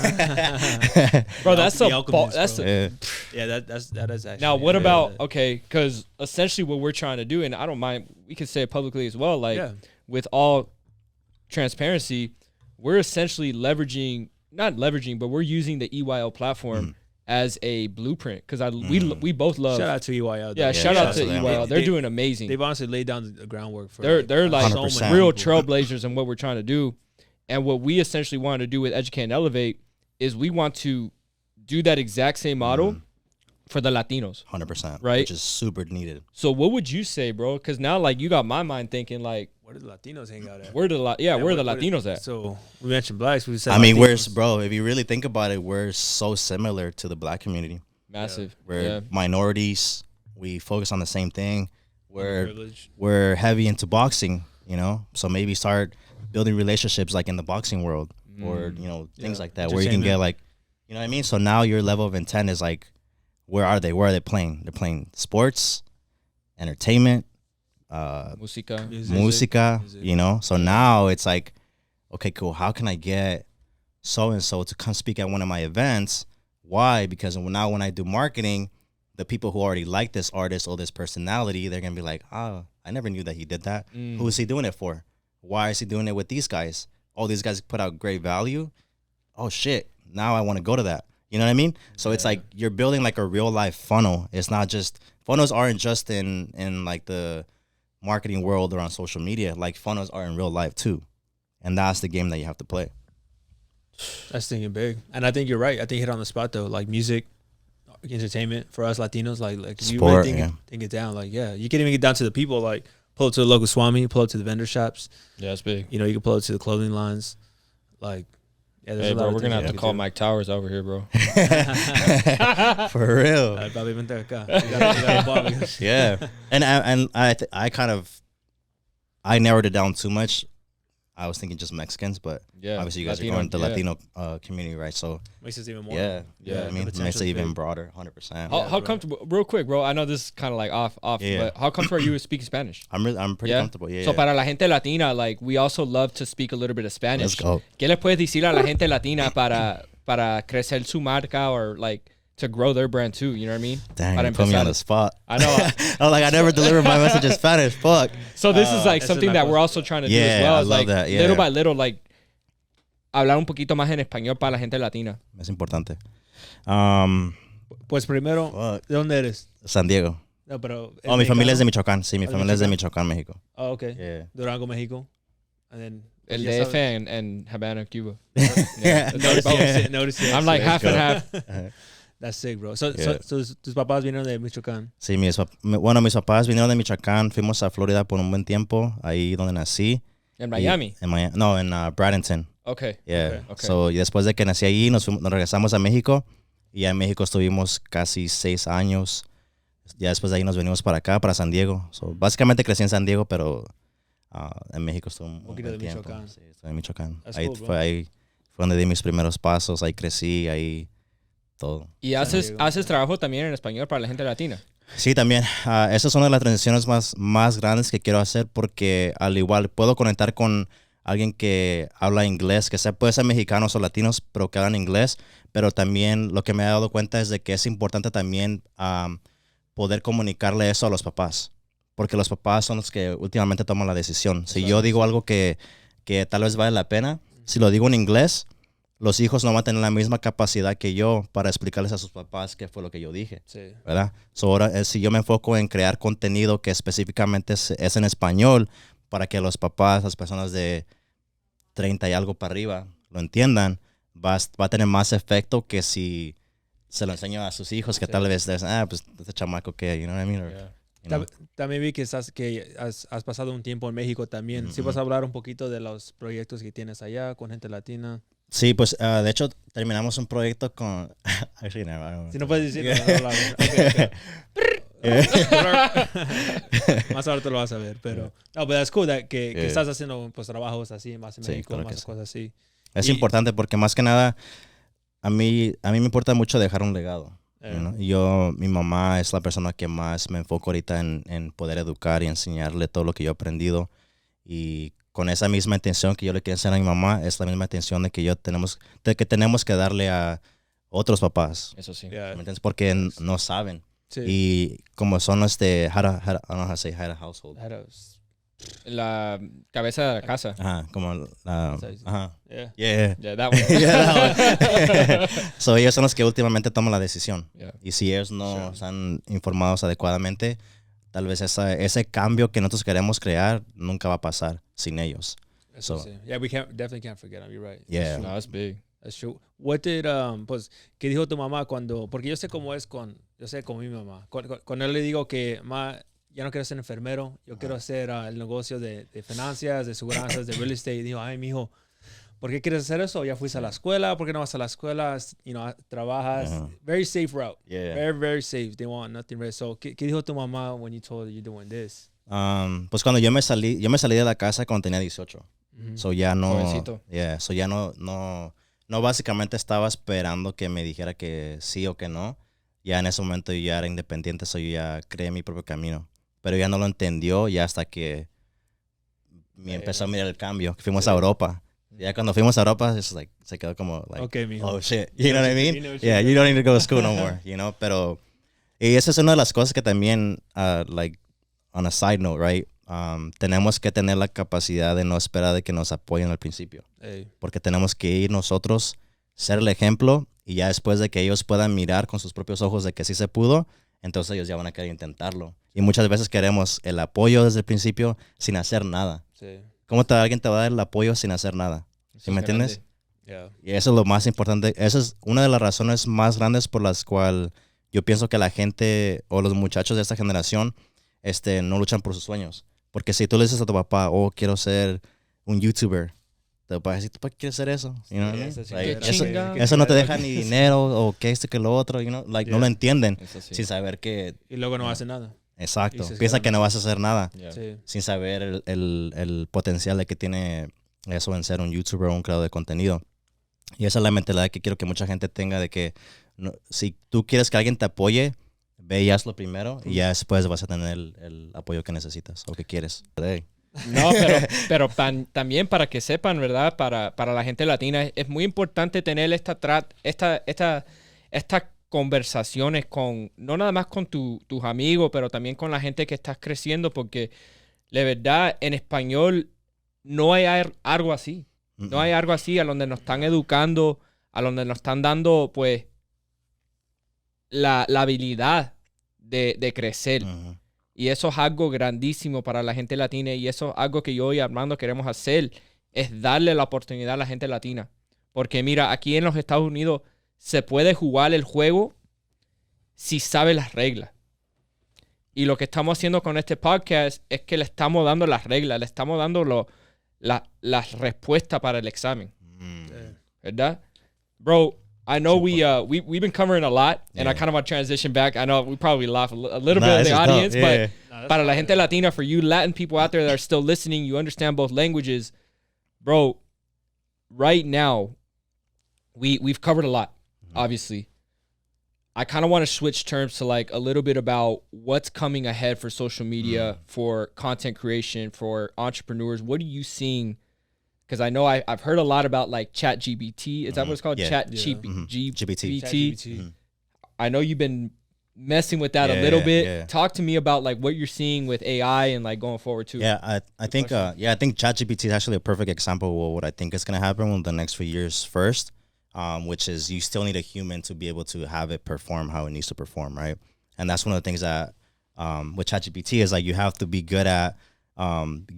Bro, that's the a alchemist, that's bro. a, that is actually. Now, what about because essentially what we're trying to do, and I don't mind, we can say it publicly as well. Like with all transparency, we're essentially not leveraging, but we're using the EYL platform as a blueprint because we both love. Shout out to EYL. Yeah, shout out to EYL. They're doing amazing. They've honestly laid down the groundwork for. They're like so many real people. trailblazers in what we're trying to do, and what we essentially want to do with Educate and Elevate is we want to do that exact same model for the Latinos. 100%. Right? Which is super needed. So what would you say, bro? Because now like you got my mind thinking like, where do the Latinos hang out at? Where the Latinos at? So we mentioned blacks. We said I mean, Latinos. if you really think about it, we're so similar to the black community. Massive. We're minorities. We focus on the same thing. Privilege. We're heavy into boxing, so maybe start building relationships like in the boxing world or, things like that where you can get like, you know what I mean? So now your level of intent is like, where are they? Where are they playing? They're playing sports, entertainment, Música. music. So now it's like, okay, cool. How can I get so-and-so to come speak at one of my events? Why? Because now when I do marketing, the people who already like this artist or this personality, they're going to be like, oh, I never knew that he did that. Who is he doing it for? Why is he doing it with these guys? Oh, these guys put out great value. Oh, shit. Now I want to go to that. You know what I mean? So it's like you're building like a real life funnel. It's not just, funnels aren't just in like the marketing world or on social media. Like funnels are in real life too. And that's the game that you have to play. That's thinking big. And I think you're right. I think you hit on the spot though. Like music, entertainment for us Latinos, like if you Sport, really think it down, like you can even get down to the people, like pull up to the local swami, pull up to the vendor shops. Yeah, it's big. You can pull up to the clothing lines. Like there's hey, a lot bro, of we're gonna have to call do. Mike Towers over here, bro. For real. Yeah. And I narrowed it down too much. I was thinking just Mexicans, but obviously you guys are going to the Latino community, right? So makes it even more. Yeah. I mean, it makes it even broader, 100%. How comfortable? Real quick, bro. I know this is kind of like off. But how comfortable are you with speaking Spanish? I'm pretty comfortable. Yeah. So para la gente latina, like we also love to speak a little bit of Spanish. Let's go. ¿Qué le puedes decir a la gente latina para crecer su marca or like to grow their brand too? You know what I mean? Dang, you put me on the spot. I know. I was like, I never delivered my message in Spanish. Fuck. So this is like something that we're also trying to do as well. I love like that. Yeah. Little by little, like hablar un poquito más en español para la gente latina. Es importante. Pues primero, ¿de dónde eres? San Diego. No, pero mi familia es de Michoacán. Sí, mi familia es de Michoacán, México. Oh, okay. Yeah. Durango, Mexico. And then El DF and Havana, Cuba. Notice it. I'm like half and half. That's sick, bro. So tus papás vinieron de Michoacán. Sí, mis papás vinieron de Michoacán. Fuimos a Florida por un buen tiempo, ahí donde nací. En Miami. No, en Bradenton. Okay. Yeah. Okay. So, y después de que nací allí, nos regresamos a México. Y en México estuvimos casi 6 años. Ya después de ahí nos venimos para acá, para San Diego. So, básicamente crecí en San Diego, pero en México estuve un buen tiempo. Sí, estuve en Michoacán. Ahí fue donde di mis primeros pasos. Ahí crecí, ahí todo. ¿Y haces trabajo también en español para la gente latina? Sí, también. Esa es una de las transiciones más grandes que quiero hacer porque al igual puedo conectar con alguien que habla inglés, que puede ser mexicanos o latinos, pero que hablan inglés. Pero también lo que me he dado cuenta es de que es importante también poder comunicarle eso a los papás. Porque los papás son los que últimamente toman la decisión. Si yo digo algo que tal vez vale la pena, si lo digo en inglés, los hijos no van a tener la misma capacidad que yo para explicarles a sus papás qué fue lo que yo dije. Sí. ¿Verdad? So ahora, si yo me enfoco en crear contenido que específicamente es en español para que los papás, las personas de 30 y algo para arriba lo entiendan, va a tener más efecto que si se lo enseño a sus hijos que tal vez dicen, pues este chamaco que, you know what I mean? Or, También vi que has pasado un tiempo en México también. ¿Sí vas a hablar un poquito de los proyectos que tienes allá con gente latina? Sí, pues de hecho terminamos un proyecto con... Si no puedes decir, no. Okay. Más ahora te lo vas a ver, pero no, pero es cool que estás haciendo pues trabajos así, más en México, claro que más sí. cosas así. Es importante porque más que nada a mí me importa mucho dejar un legado. You know? Mi mamá es la persona que más me enfoco ahorita en poder educar y enseñarle todo lo que yo he aprendido. Y con esa misma intención que yo le quiero enseñar a mi mamá, es la misma intención de que tenemos que darle a otros papás. Eso sí. ¿Me entiendes? Porque no saben. Sí. Y como son I don't know how to say head of household. La cabeza de la casa. Ajá, como la... Ajá. Yeah. Yeah, that one. Yeah, that one. So ellos son los que últimamente toman la decisión. Yeah. Y si ellos no están informados adecuadamente, tal vez ese cambio que nosotros queremos crear nunca va a pasar sin ellos. So, yeah, we definitely can't forget them. You're right. Yeah. No, that's big. That's true. What did, pues, ¿qué dijo tu mamá cuando, porque yo sé cómo es yo sé con mi mamá. Cuando yo le digo que, ma, ya no quiero ser enfermero, yo quiero hacer el negocio de finanzas, de seguranzas, de real estate. Dijo, ay, mijo, ¿por qué quieres hacer eso? Ya fuiste a la escuela, ¿por qué no vas a la escuela? Trabajas. Very safe route. Yeah. Very, very safe. They want nothing red. So, ¿qué dijo tu mamá when you told her you're doing this? Pues cuando yo me salí de la casa cuando tenía 18. So ya no... Jovencito. Yeah, so ya no básicamente estaba esperando que me dijera que sí o que no. Ya en ese momento yo ya era independiente, so yo ya creé mi propio camino. Pero ya no lo entendió ya hasta que me empezó a mirar el cambio. Fuimos a Europa. Ya cuando fuimos a Europa, se quedó como, okay, mijo. oh shit, you know what I mean? Yeah, you don't need to go to school no more, you know? Pero, y esa es una de las cosas que también, like, on a side note, right? Tenemos que tener la capacidad de no esperar de que nos apoyen al principio. Porque tenemos que ir nosotros, ser el ejemplo, y ya después de que ellos puedan mirar con sus propios ojos de que sí se pudo, entonces ellos ya van a querer intentarlo. Y muchas veces queremos el apoyo desde el principio sin hacer nada. Sí. ¿Cómo alguien te va a dar el apoyo sin hacer nada? ¿Sí me entiendes? Yeah. Y eso es lo más importante. Esa es una de las razones más grandes por las cuales yo pienso que la gente o los muchachos de esta generación no luchan por sus sueños. Porque si tú le dices a tu papá, oh, quiero ser un YouTuber, te va a decir, ¿tú para qué quieres hacer eso? You know what I mean? Eso no te deja ni dinero o que esto que lo otro, you know? Like, no lo entienden sin saber que... Y luego no hace nada. Exacto. Piensa que no vas a hacer nada Sí. sin saber el potencial de que tiene eso en ser un YouTuber o un creador de contenido. Y esa es la mentalidad que quiero que mucha gente tenga de que si tú quieres que alguien te apoye, ve y hazlo primero y ya después vas a tener el apoyo que necesitas o que quieres. No, pero también para que sepan, ¿verdad? Para la gente latina es muy importante tener estas conversaciones no nada más con tus amigos, pero también con la gente que estás creciendo, porque de verdad en español no hay algo así. No hay algo así a donde nos están educando, a donde nos están dando pues la habilidad de crecer. Y eso es algo grandísimo para la gente latina, y eso es algo que yo y Armando queremos hacer, es darle la oportunidad a la gente latina. Porque mira, aquí en los Estados Unidos se puede jugar el juego si sabe las reglas. Y lo que estamos haciendo con este podcast es que le estamos dando las reglas, le estamos dando las respuestas para el examen. ¿Verdad? Bro, I know we've been covering a lot, and I kind of want to transition back. I know we probably laugh a little bit in the audience, but para la gente latina, for you Latin people out there that are still listening, you understand both languages, bro. Right now, we've covered a lot, obviously. I kind of want to switch terms to like a little bit about what's coming ahead for social media, for content creation, for entrepreneurs. What are you seeing? Because I know I've heard a lot about like Chat GPT. Is that what it's called? Chat GPT. I know you've been messing with that a little bit. Yeah. Talk to me about like what you're seeing with AI and like going forward too. Yeah, I think I think Chat GPT is actually a perfect example of what I think is going to happen in the next few years first. Which is you still need a human to be able to have it perform how it needs to perform, right? And that's one of the things that with ChatGPT is like you have to be good at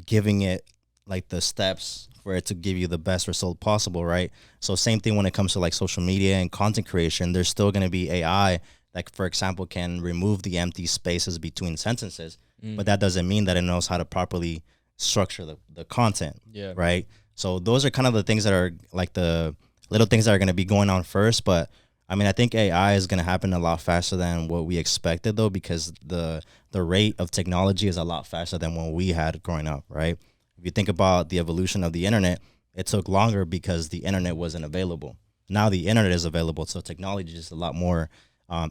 giving it like the steps for it to give you the best result possible, right? So same thing when it comes to like social media and content creation, there's still going to be AI that, for example, can remove the empty spaces between sentences, but that doesn't mean that it knows how to properly structure the content, right? So those are kind of the things that are like the little things that are going to be going on first, but I mean, I think AI is going to happen a lot faster than what we expected, though, because the rate of technology is a lot faster than what we had growing up, right? If you think about the evolution of the internet, it took longer because the internet wasn't available. Now the internet is available, so technology is a lot more.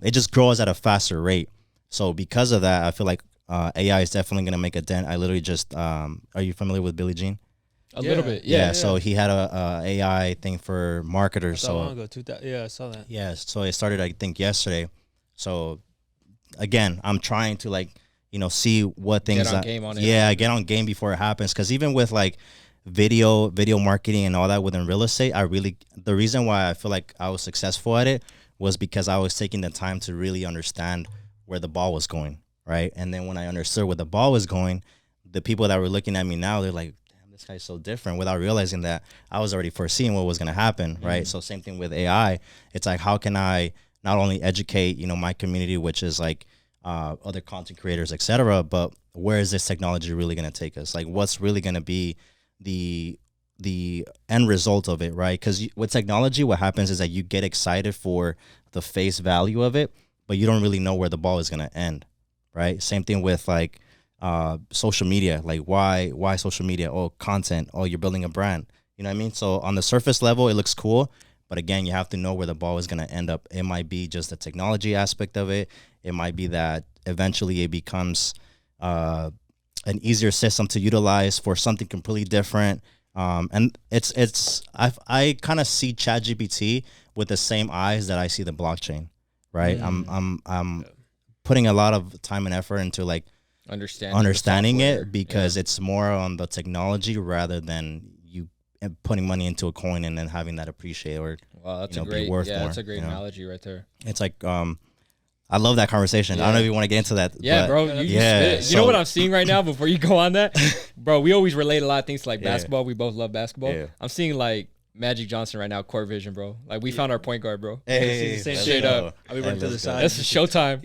It just grows at a faster rate. So because of that, I feel like AI is definitely going to make a dent. I literally just, are you familiar with Billie Jean? A little bit, Yeah. So he had a AI thing for marketers. So long ago, I saw that. Yeah. So it started, I think, yesterday. So again, I'm trying to like, see what things. Get on game on it. Yeah, get on game before it happens. Because even with like video marketing and all that within real estate, the reason why I feel like I was successful at it was because I was taking the time to really understand where the ball was going, right? And then when I understood where the ball was going, the people that were looking at me now, they're like, damn, this guy's so different, without realizing that I was already foreseeing what was going to happen, right? So same thing with AI. It's like, how can I not only educate, my community, which is like other content creators, etc., but where is this technology really going to take us? Like, what's really going to be the end result of it, right? Because with technology, what happens is that you get excited for the face value of it, but you don't really know where the ball is going to end, right? Same thing with like social media. Like, why social media? Oh, content. Oh, you're building a brand. You know what I mean? So on the surface level, it looks cool, but again, you have to know where the ball is going to end up. It might be just the technology aspect of it. It might be that eventually it becomes an easier system to utilize for something completely different. And I kind of see ChatGPT with the same eyes that I see the blockchain, right? I'm putting a lot of time and effort into like understanding it, because it's more on the technology rather than you putting money into a coin and then having that appreciate or that's a be worth more. That's a great analogy right there. It's like I love that conversation. I don't know if you want to get into that. Yeah, bro. You know what I'm seeing right now before you go on that? Bro, we always relate a lot of things to like basketball. We both love basketball. Yeah. I'm seeing like Magic Johnson right now, court vision, bro. Like we found our point guard, bro. Hey, straight up. I'll be running to the side. That's showtime.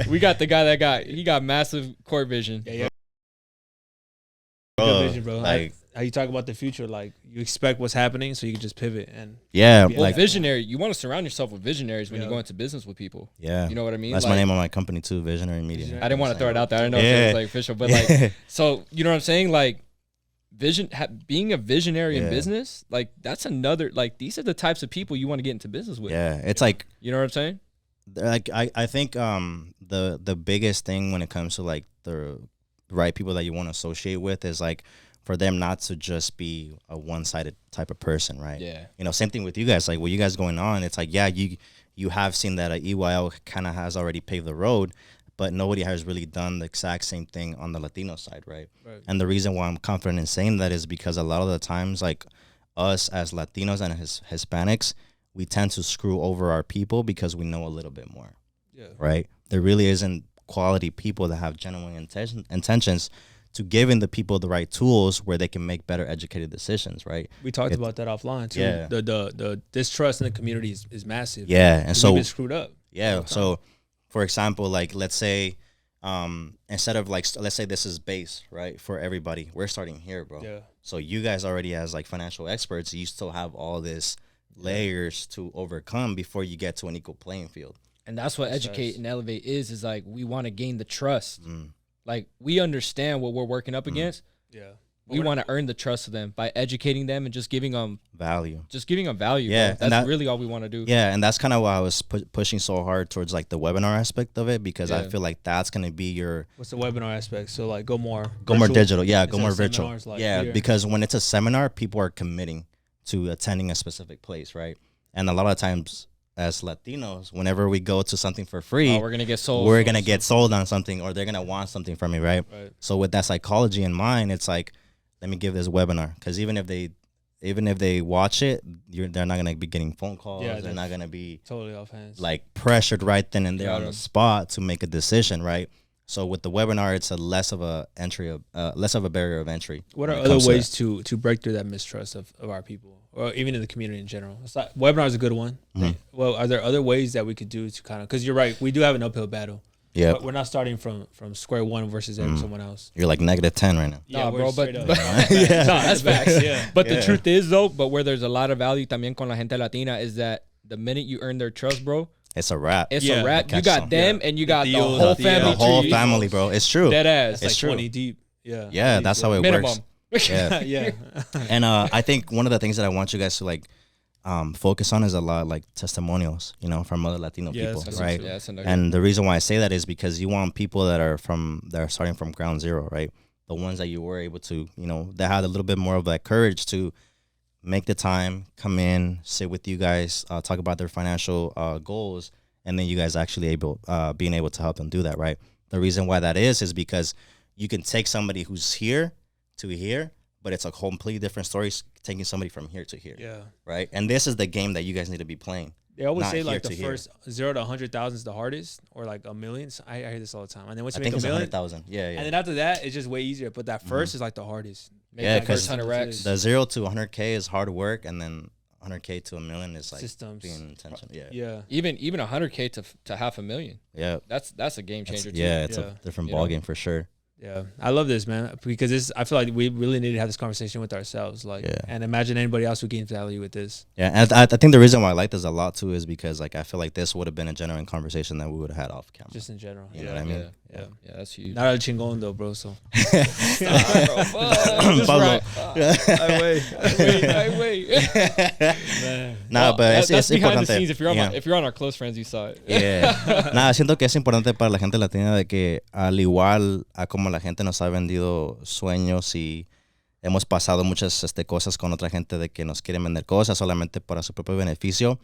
We got the guy he got massive court vision. Yeah. Good vision, bro. Like how you talk about the future, like you expect what's happening, so you can just pivot and like visionary. You want to surround yourself with visionaries when you go into business with people. Yeah, you know what I mean. That's my name on my company too, Visionary Media. I didn't want to throw it out there. I didn't know if it was like official, but like, so you know what I'm saying, like. Being a visionary in business, like that's another, like these are the types of people you want to get into business with. Yeah, it's like, you know what I'm saying? Like I think the biggest thing when it comes to like the right people that you want to associate with is like for them not to just be a one-sided type of person, right? Yeah. Same thing with you guys. Like what you guys going on, it's like you have seen that EYL kind of has already paved the road, but nobody has really done the exact same thing on the Latino side, right? And the reason why I'm confident in saying that is because a lot of the times, like us as Latinos and Hispanics, we tend to screw over our people because we know a little bit more, right? There really isn't quality people that have genuine intentions to giving the people the right tools where they can make better educated decisions, right? We talked about that offline too. Yeah. The distrust in the community is massive. Yeah, and so we've been screwed up. Yeah, so for example, like let's say instead of like let's say this is base, right, for everybody, we're starting here, bro. Yeah. So you guys already as like financial experts, you still have all this layers to overcome before you get to an equal playing field. And that's what educate and elevate is like we want to gain the trust. Like we understand what we're working up against. Yeah. We want to earn the trust of them by educating them and just giving them value. Yeah, bro. That's really all we want to do. Yeah, and that's kind of why I was pushing so hard towards like the webinar aspect of it, because I feel like that's going to be your... What's the webinar aspect? So like go more digital. Yeah, go more virtual. Like because when it's a seminar, people are committing to attending a specific place, right? And a lot of times as Latinos, whenever we go to something for free, we're gonna get sold. We're gonna get sold on something, or they're gonna want something from me, right? So with that psychology in mind, it's like, let me give this webinar, because even if they watch it, they're not gonna be getting phone calls. Yeah, they're not gonna be totally off hands, like pressured right then and there on the spot to make a decision, right? So with the webinar, it's less of a barrier of entry. What are other ways to break through that mistrust of our people, or even in the community in general? It's like, webinar is a good one. Well, are there other ways that we could do to kind of, because you're right, we do have an uphill battle. Yeah, we're not starting from square one versus someone else. You're like -10 right now. Yeah, bro, but that's facts. Yeah. But the truth is though, where there's a lot of value también con la gente latina is that the minute you earn their trust, bro, It's a wrap. it's Yeah. a wrap. You got them and you got the deals, whole the family The whole tree. family, bro. It's true. Dead ass. It's like It's true. 20 deep. Yeah. Yeah, that's how it Minimum. works. Yeah. Yeah. And I think one of the things that I want you guys to like focus on is a lot like testimonials, from other Latino Yes, people, that's right? Yeah, that's a nugget. And the reason why I say that is because you want people that are starting from ground zero, right? The ones that you were able to, that had a little bit more of that courage to make the time, come in, sit with you guys, talk about their financial goals, and then you guys actually being able to help them do that, right? The reason why that is because you can take somebody who's here to here, but it's a completely different story taking somebody from here to here, Yeah. right? And this is the game that you guys need to be playing. They always Not say here like to the here. first 0 to 100,000 is the hardest, or like a million. I hear this all the time. And then once I you think make it's a million, 100,000. Yeah, and yeah. then after that, it's just way easier. But that first is like the hardest. Make Yeah, that 'cause first 100 racks. The 0 to 100K is hard work, and then 100K to a million is like Systems. being intentional. Yeah, Yeah. Even 100K to $500,000. yeah. That's a game changer too. Yeah, it's Yeah. a different You ball know? game for sure. Yeah, I love this, man, because I feel like we really need to have this conversation with ourselves, like, Yeah. and imagine anybody else who gains value with this. Yeah, and I think the reason why I like this a lot too is because like I feel like this would have been a genuine conversation that we would have had off camera. Just in general. You know Yeah. what I mean? Yeah. Yeah, that's huge. Not a chingon though, bro. So. Pablo. I wait. Nah, but that's es behind importante. the scenes. If you're on yeah. if you're on our close friends, you saw it. Yeah. Nada, siento que es importante para la gente latina de que al igual a como la gente nos ha vendido sueños y hemos pasado muchas cosas con otra gente de que nos quieren vender cosas solamente para su propio beneficio,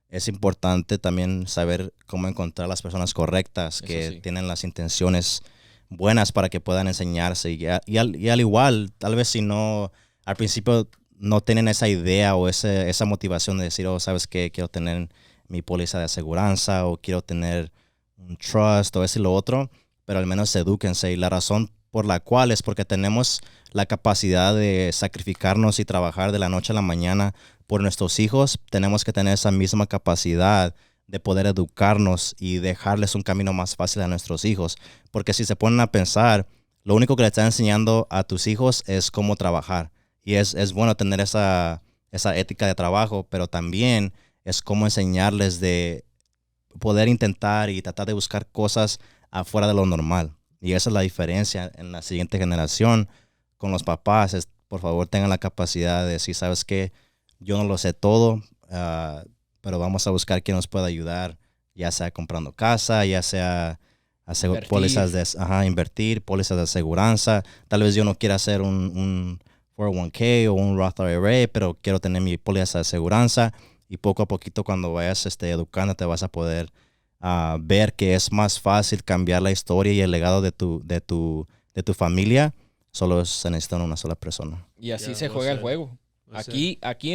es importante también saber cómo encontrar las personas correctas que sí. tienen las intenciones buenas para que puedan enseñarse y al igual, tal vez si no, al principio no tienen esa idea o esa motivación de decir, ¿sabes qué? Quiero tener mi póliza de aseguranza o quiero tener un trust o eso y lo otro, pero al menos edúquense. Y la razón por la cual es porque tenemos la capacidad de sacrificarnos y trabajar de la noche a la mañana por nuestros hijos. Tenemos que tener esa misma capacidad de poder educarnos y dejarles un camino más fácil a nuestros hijos. Porque si se ponen a pensar, lo único que le están enseñando a tus hijos es cómo trabajar. Y es bueno tener esa ética de trabajo, pero también es cómo enseñarles de poder intentar y tratar de buscar cosas afuera de lo normal. Y esa es la diferencia en la siguiente generación con los papás. Por favor, tengan la capacidad de decir, ¿sabes qué? Yo no lo sé todo, pero vamos a buscar quién nos pueda ayudar, ya sea comprando casa, ya sea Invertir. pólizas de invertir, pólizas de aseguranza. Tal vez yo no quiera hacer un 401k o un Roth IRA, pero quiero tener mi póliza de aseguranza. Y poco a poquito, cuando vayas educando, te vas a poder ver que es más fácil cambiar la historia y el legado de tu familia. Solo se necesita una sola persona. Y así Yeah, se well juega el said. juego. Well Aquí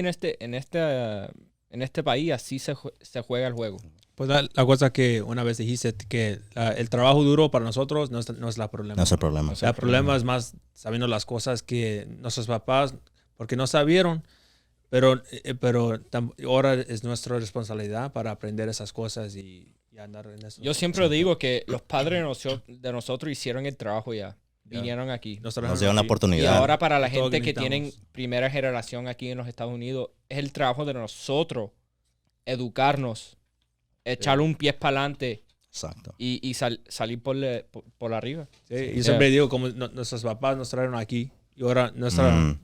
en este país así se juega el juego. Pues la cosa que una vez dijiste que el trabajo duro para nosotros no es la problema. No es el problema. El problema es más sabiendo las cosas que nuestros papás, porque no sabieron, pero ahora es nuestra responsabilidad para aprender esas cosas y andar en eso. Yo siempre digo que los padres de nosotros hicieron el trabajo ya. Ya. Vinieron aquí. Nos dieron la Y oportunidad. ahora para la Es todo gente lo que que tienen necesitamos. primera generación aquí en los Estados Unidos, es el trabajo de nosotros educarnos, echarle un pie para adelante Exacto. y salir por arriba. Sí, yo siempre digo, como nuestros papás nos trajeron aquí y ahora nuestra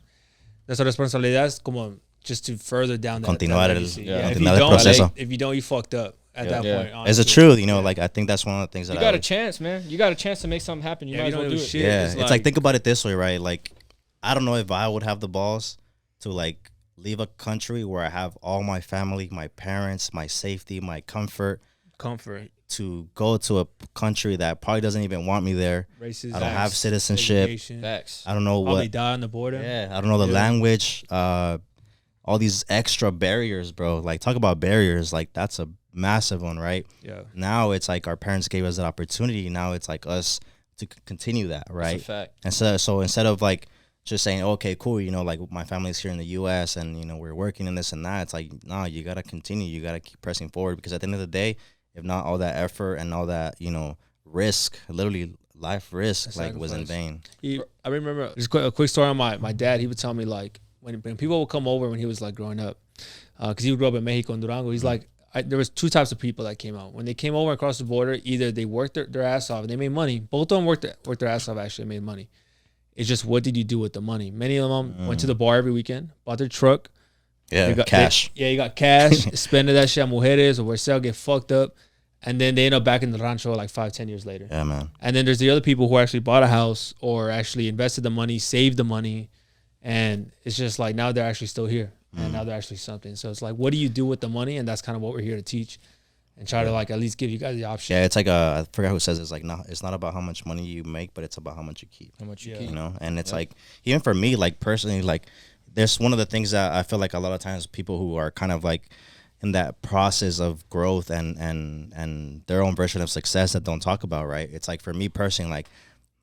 responsabilidad es como just to further down that. Continuar that el- legacy. yeah. If continuar you el don't, proceso. if you don't, you fucked up at Yeah. that Yeah. point. It's the honestly. truth, Yeah. like I think that's one of the things You that got I a chance, man. You got a chance to make something happen. You Yeah, might you as well don't do do it. shit. yeah, It's it's like like- think about it this way, right? Like I don't know if I would have the balls to like leave a country where I have all my family, my parents, my safety, my comfort, Comfort, to go to a country that probably doesn't even want me there. racism. I don't have citizenship. segregation, Facts. I don't know Probably what. die on the border. Yeah, I don't know the Yeah. language. All these extra barriers, bro. Like talk about barriers. Like that's a massive one, right? Yeah. Now it's like our parents gave us that opportunity. Now it's like us to continue that, right? That's a fact. And so instead of like just saying, okay, cool, like my family's here in the U.S. and we're working in this and that, it's like, no, you gotta continue. You gotta keep pressing forward because at the end of the day, if not all that effort and all that risk, literally life risk, like was in vain. I remember just a quick story on my dad. He would tell me like when people would come over when he was like growing up, because he grew up in Mexico and Durango. He's like, there was two types of people that came out. When they came over across the border, either they worked their ass off and they made money. Both of them worked their ass off, actually made money. It's just, what did you do with the money? Many of them went to the bar every weekend, bought their truck. Yeah, cash. You got cash, spending that shit on mujeres or where sell, get fucked up. And then they end up back in the rancho like 5-10 years later. Yeah, man. And then there's the other people who actually bought a house or actually invested the money, saved the money. And it's just like, now they're actually still here. And now they're actually something. So it's like, what do you do with the money? And that's kind of what we're here to teach and try to like at least give you guys the option. Yeah, it's like I forgot who says it's like, no, it's not about how much money you make, but it's about how much you keep. How much you keep. You know, and it's like, even for me, like personally, like there's one of the things that I feel like a lot of times people who are kind of like in that process of growth and their own version of success that don't talk about, right? It's like, for me personally, like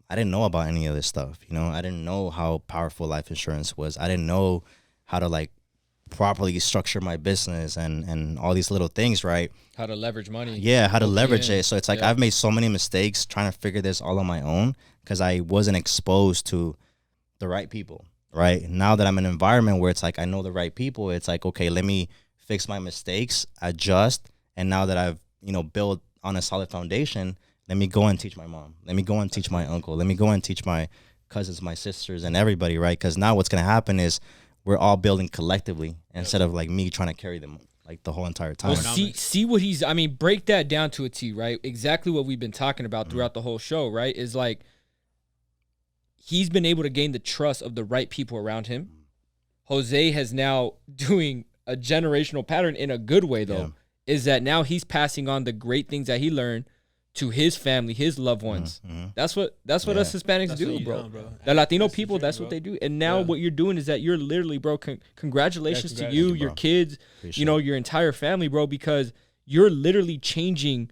I didn't know about any of this stuff. You know, I didn't know how powerful life insurance was. I didn't know how to like properly structure my business and all these little things, right? How to leverage money. Yeah, how to leverage it. So it's like, Yeah. I've made so many mistakes trying to figure this all on my own because I wasn't exposed to the right people, right? Now that I'm in an environment where it's like I know the right people, it's like, okay, let me fix my mistakes, adjust, and now that I've, you know, built on a solid foundation, let me go and teach my mom. Let me go and teach my uncle. Let me go and teach my cousins, my sisters, and everybody, right? Because now what's going to happen is we're all building collectively instead of like me trying to carry them like the whole entire time. Well, see what he's, I mean, break that down to a T, right? Exactly what we've been talking about throughout the whole show, right? Is like, he's been able to gain the trust of the right people around him. Jose has now doing a generational pattern in a good way, though, is that now he's passing on the great things that he learned to his family, his loved ones. That's what us Hispanics do, bro. The Latino people, that's what they do. And now what you're doing is that you're literally, bro, congratulations to you, your kids, you know, your entire family, bro, because you're literally changing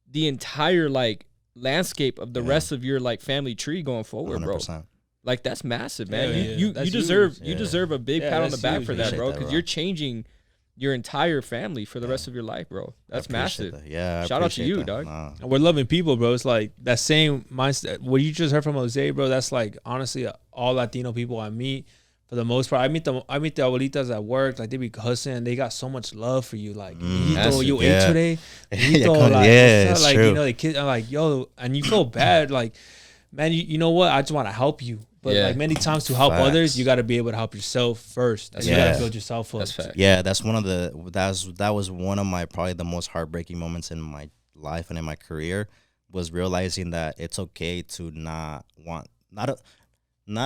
the entire like landscape of the rest of your like family tree going forward, 100%. Bro. Like, that's massive, man. You deserve a big pat on the back for that, bro, because you're changing your entire family for the rest of your life, bro. That's massive. That. Yeah, shout out to you, dog. And we're loving people, bro. It's like that same mindset. What you just heard from Jose, bro. That's like, honestly, all Latino people I meet, for the most part, I meet the abuelitas at work. Like, they be hustling. They got so much love for you. Like, you ate today. Like, true. You know, the kids are like, yo, and you feel bad. Like, man, you know what? I just want to help you. But like many times to help others, you got to be able to help yourself first. You got to build yourself up. That's fact. Yeah, that's one of the that was one of my probably the most heartbreaking moments in my life and in my career, was realizing that it's okay to not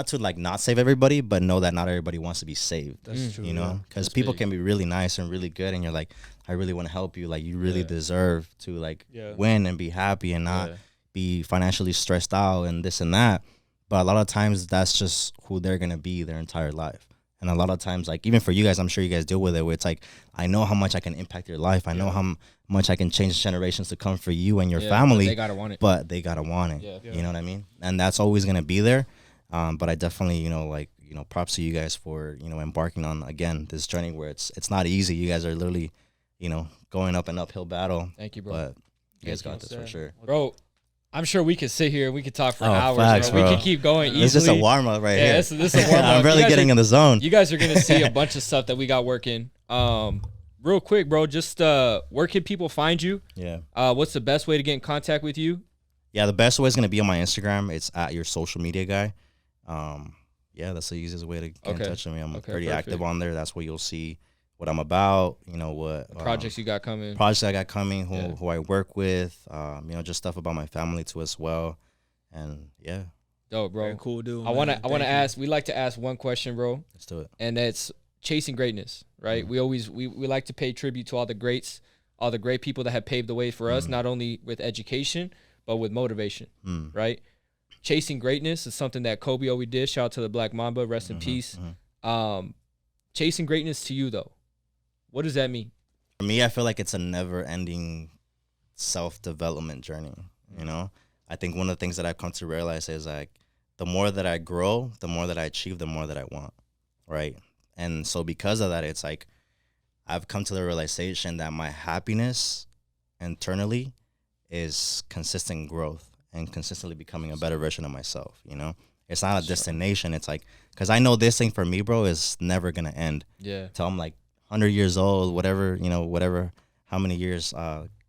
to like not save everybody, but know that not everybody wants to be saved. That's true. You know, because people can be really nice and really good, and you're like, I really want to help you. Like, you really deserve to like win and be happy and not be financially stressed out and this and that. But a lot of times that's just who they're going to be their entire life. And a lot of times, like, even for you guys, I'm sure you guys deal with it, where it's like, I know how much I can impact your life. I know how much I can change generations to come for you and your family. But they got to want it. But they got to want it. Yeah. You know what I mean? And that's always going to be there. But I definitely, you know, like, you know, props to you guys for, you know, embarking on, again, this journey where it's not easy. You guys are literally, you know, going up an uphill battle. Thank you, bro. But you guys got this for sure. Bro, I'm sure we could sit here and we could talk for hours, facts, bro. bro. We could keep going easily. It's just a warm-up right here. This is a warm-up. I'm really getting in the zone. You guys are going to see a bunch of stuff that we got working. Real quick, bro, just where can people find you? Yeah. What's the best way to get in contact with you? Yeah, the best way is going to be on my Instagram. It's at your social media guy. Yeah, that's the easiest way to get in touch with me. I'm pretty active on there. That's where you'll see what I'm about, you know, what projects you got coming. Projects I got coming, who I work with, you know, just stuff about my family too as well. And yeah. Dope, bro. Very cool dude. I wanna ask, we like to ask one question, bro. Let's do it. And that's chasing greatness, right? Mm-hmm. We like to pay tribute to all the greats, all the great people that have paved the way for us, not only with education, but with motivation, right? Chasing greatness is something that Kobe always did. Shout out to the Black Mamba, rest in peace. Chasing greatness to you, though, what does that mean? For me, I feel like it's a never-ending self-development journey, you know? I think one of the things that I've come to realize is, like, the more that I grow, the more that I achieve, the more that I want, right? And so because of that, it's like I've come to the realization that my happiness internally is consistent growth and consistently becoming a better version of myself, you know? It's not a destination. It's like, because I know this thing for me, bro, is never going to end. Yeah. Till I'm like 100 years old, whatever, you know, whatever, how many years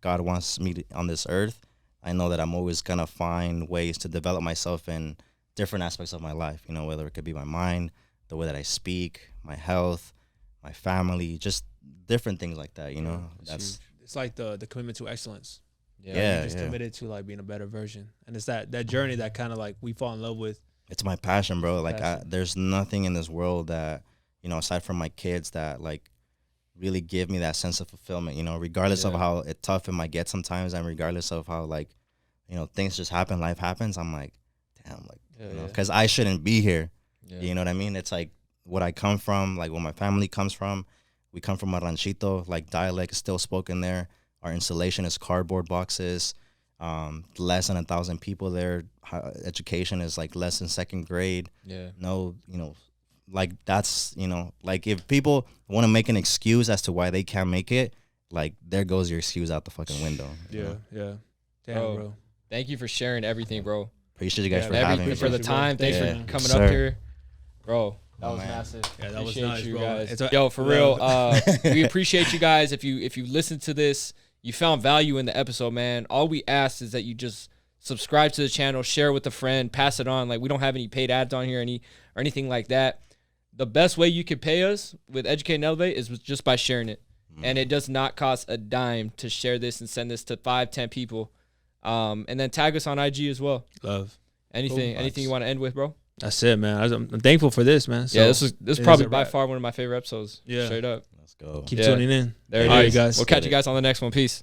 God wants me on this earth, I know that I'm always gonna find ways to develop myself in different aspects of my life. You know, whether it could be my mind, the way that I speak, my health, my family, just different things like that. You know, that's it's like the commitment to excellence. Yeah, You're just committed to like being a better version, and it's that journey that kind of like we fall in love with. It's my passion, bro. Like there's nothing in this world that, you know, aside from my kids, that like really give me that sense of fulfillment, you know, regardless of how tough it might get sometimes, and regardless of how, like, you know, things just happen, life happens. I'm like, damn, like, you know, because I shouldn't be here. You know what I mean? It's like what I come from, like where my family comes from. We come from a ranchito, like dialect is still spoken there. Our installation is cardboard boxes, less than 1,000 people there. Education is like less than second grade. No, you know, like that's, you know, like if people want to make an excuse as to why they can't make it, like there goes your excuse out the fucking window. Yeah. Damn, bro. Thank you for sharing everything, bro. Appreciate you guys for having me. For the time. Thanks for coming up here. Bro, that was massive. Yeah, that was appreciate nice, you bro. guys. Yo, for real, we appreciate you guys. If you listen to this, you found value in the episode, man. All we ask is that you just subscribe to the channel, share with a friend, pass it on. Like, we don't have any paid ads on here or anything like that. The best way you can pay us with Educate and Elevate is just by sharing it. And it does not cost a dime to share this and send this to 5-10 people. And then tag us on IG as well. Love. Anything you want to end with, bro? That's it, man. I'm thankful for this, man. So yeah, this is probably by far one of my favorite episodes. Yeah. Straight up. Let's go. Keep tuning in. There it is. All right, guys. We'll catch you guys on the next one. Peace.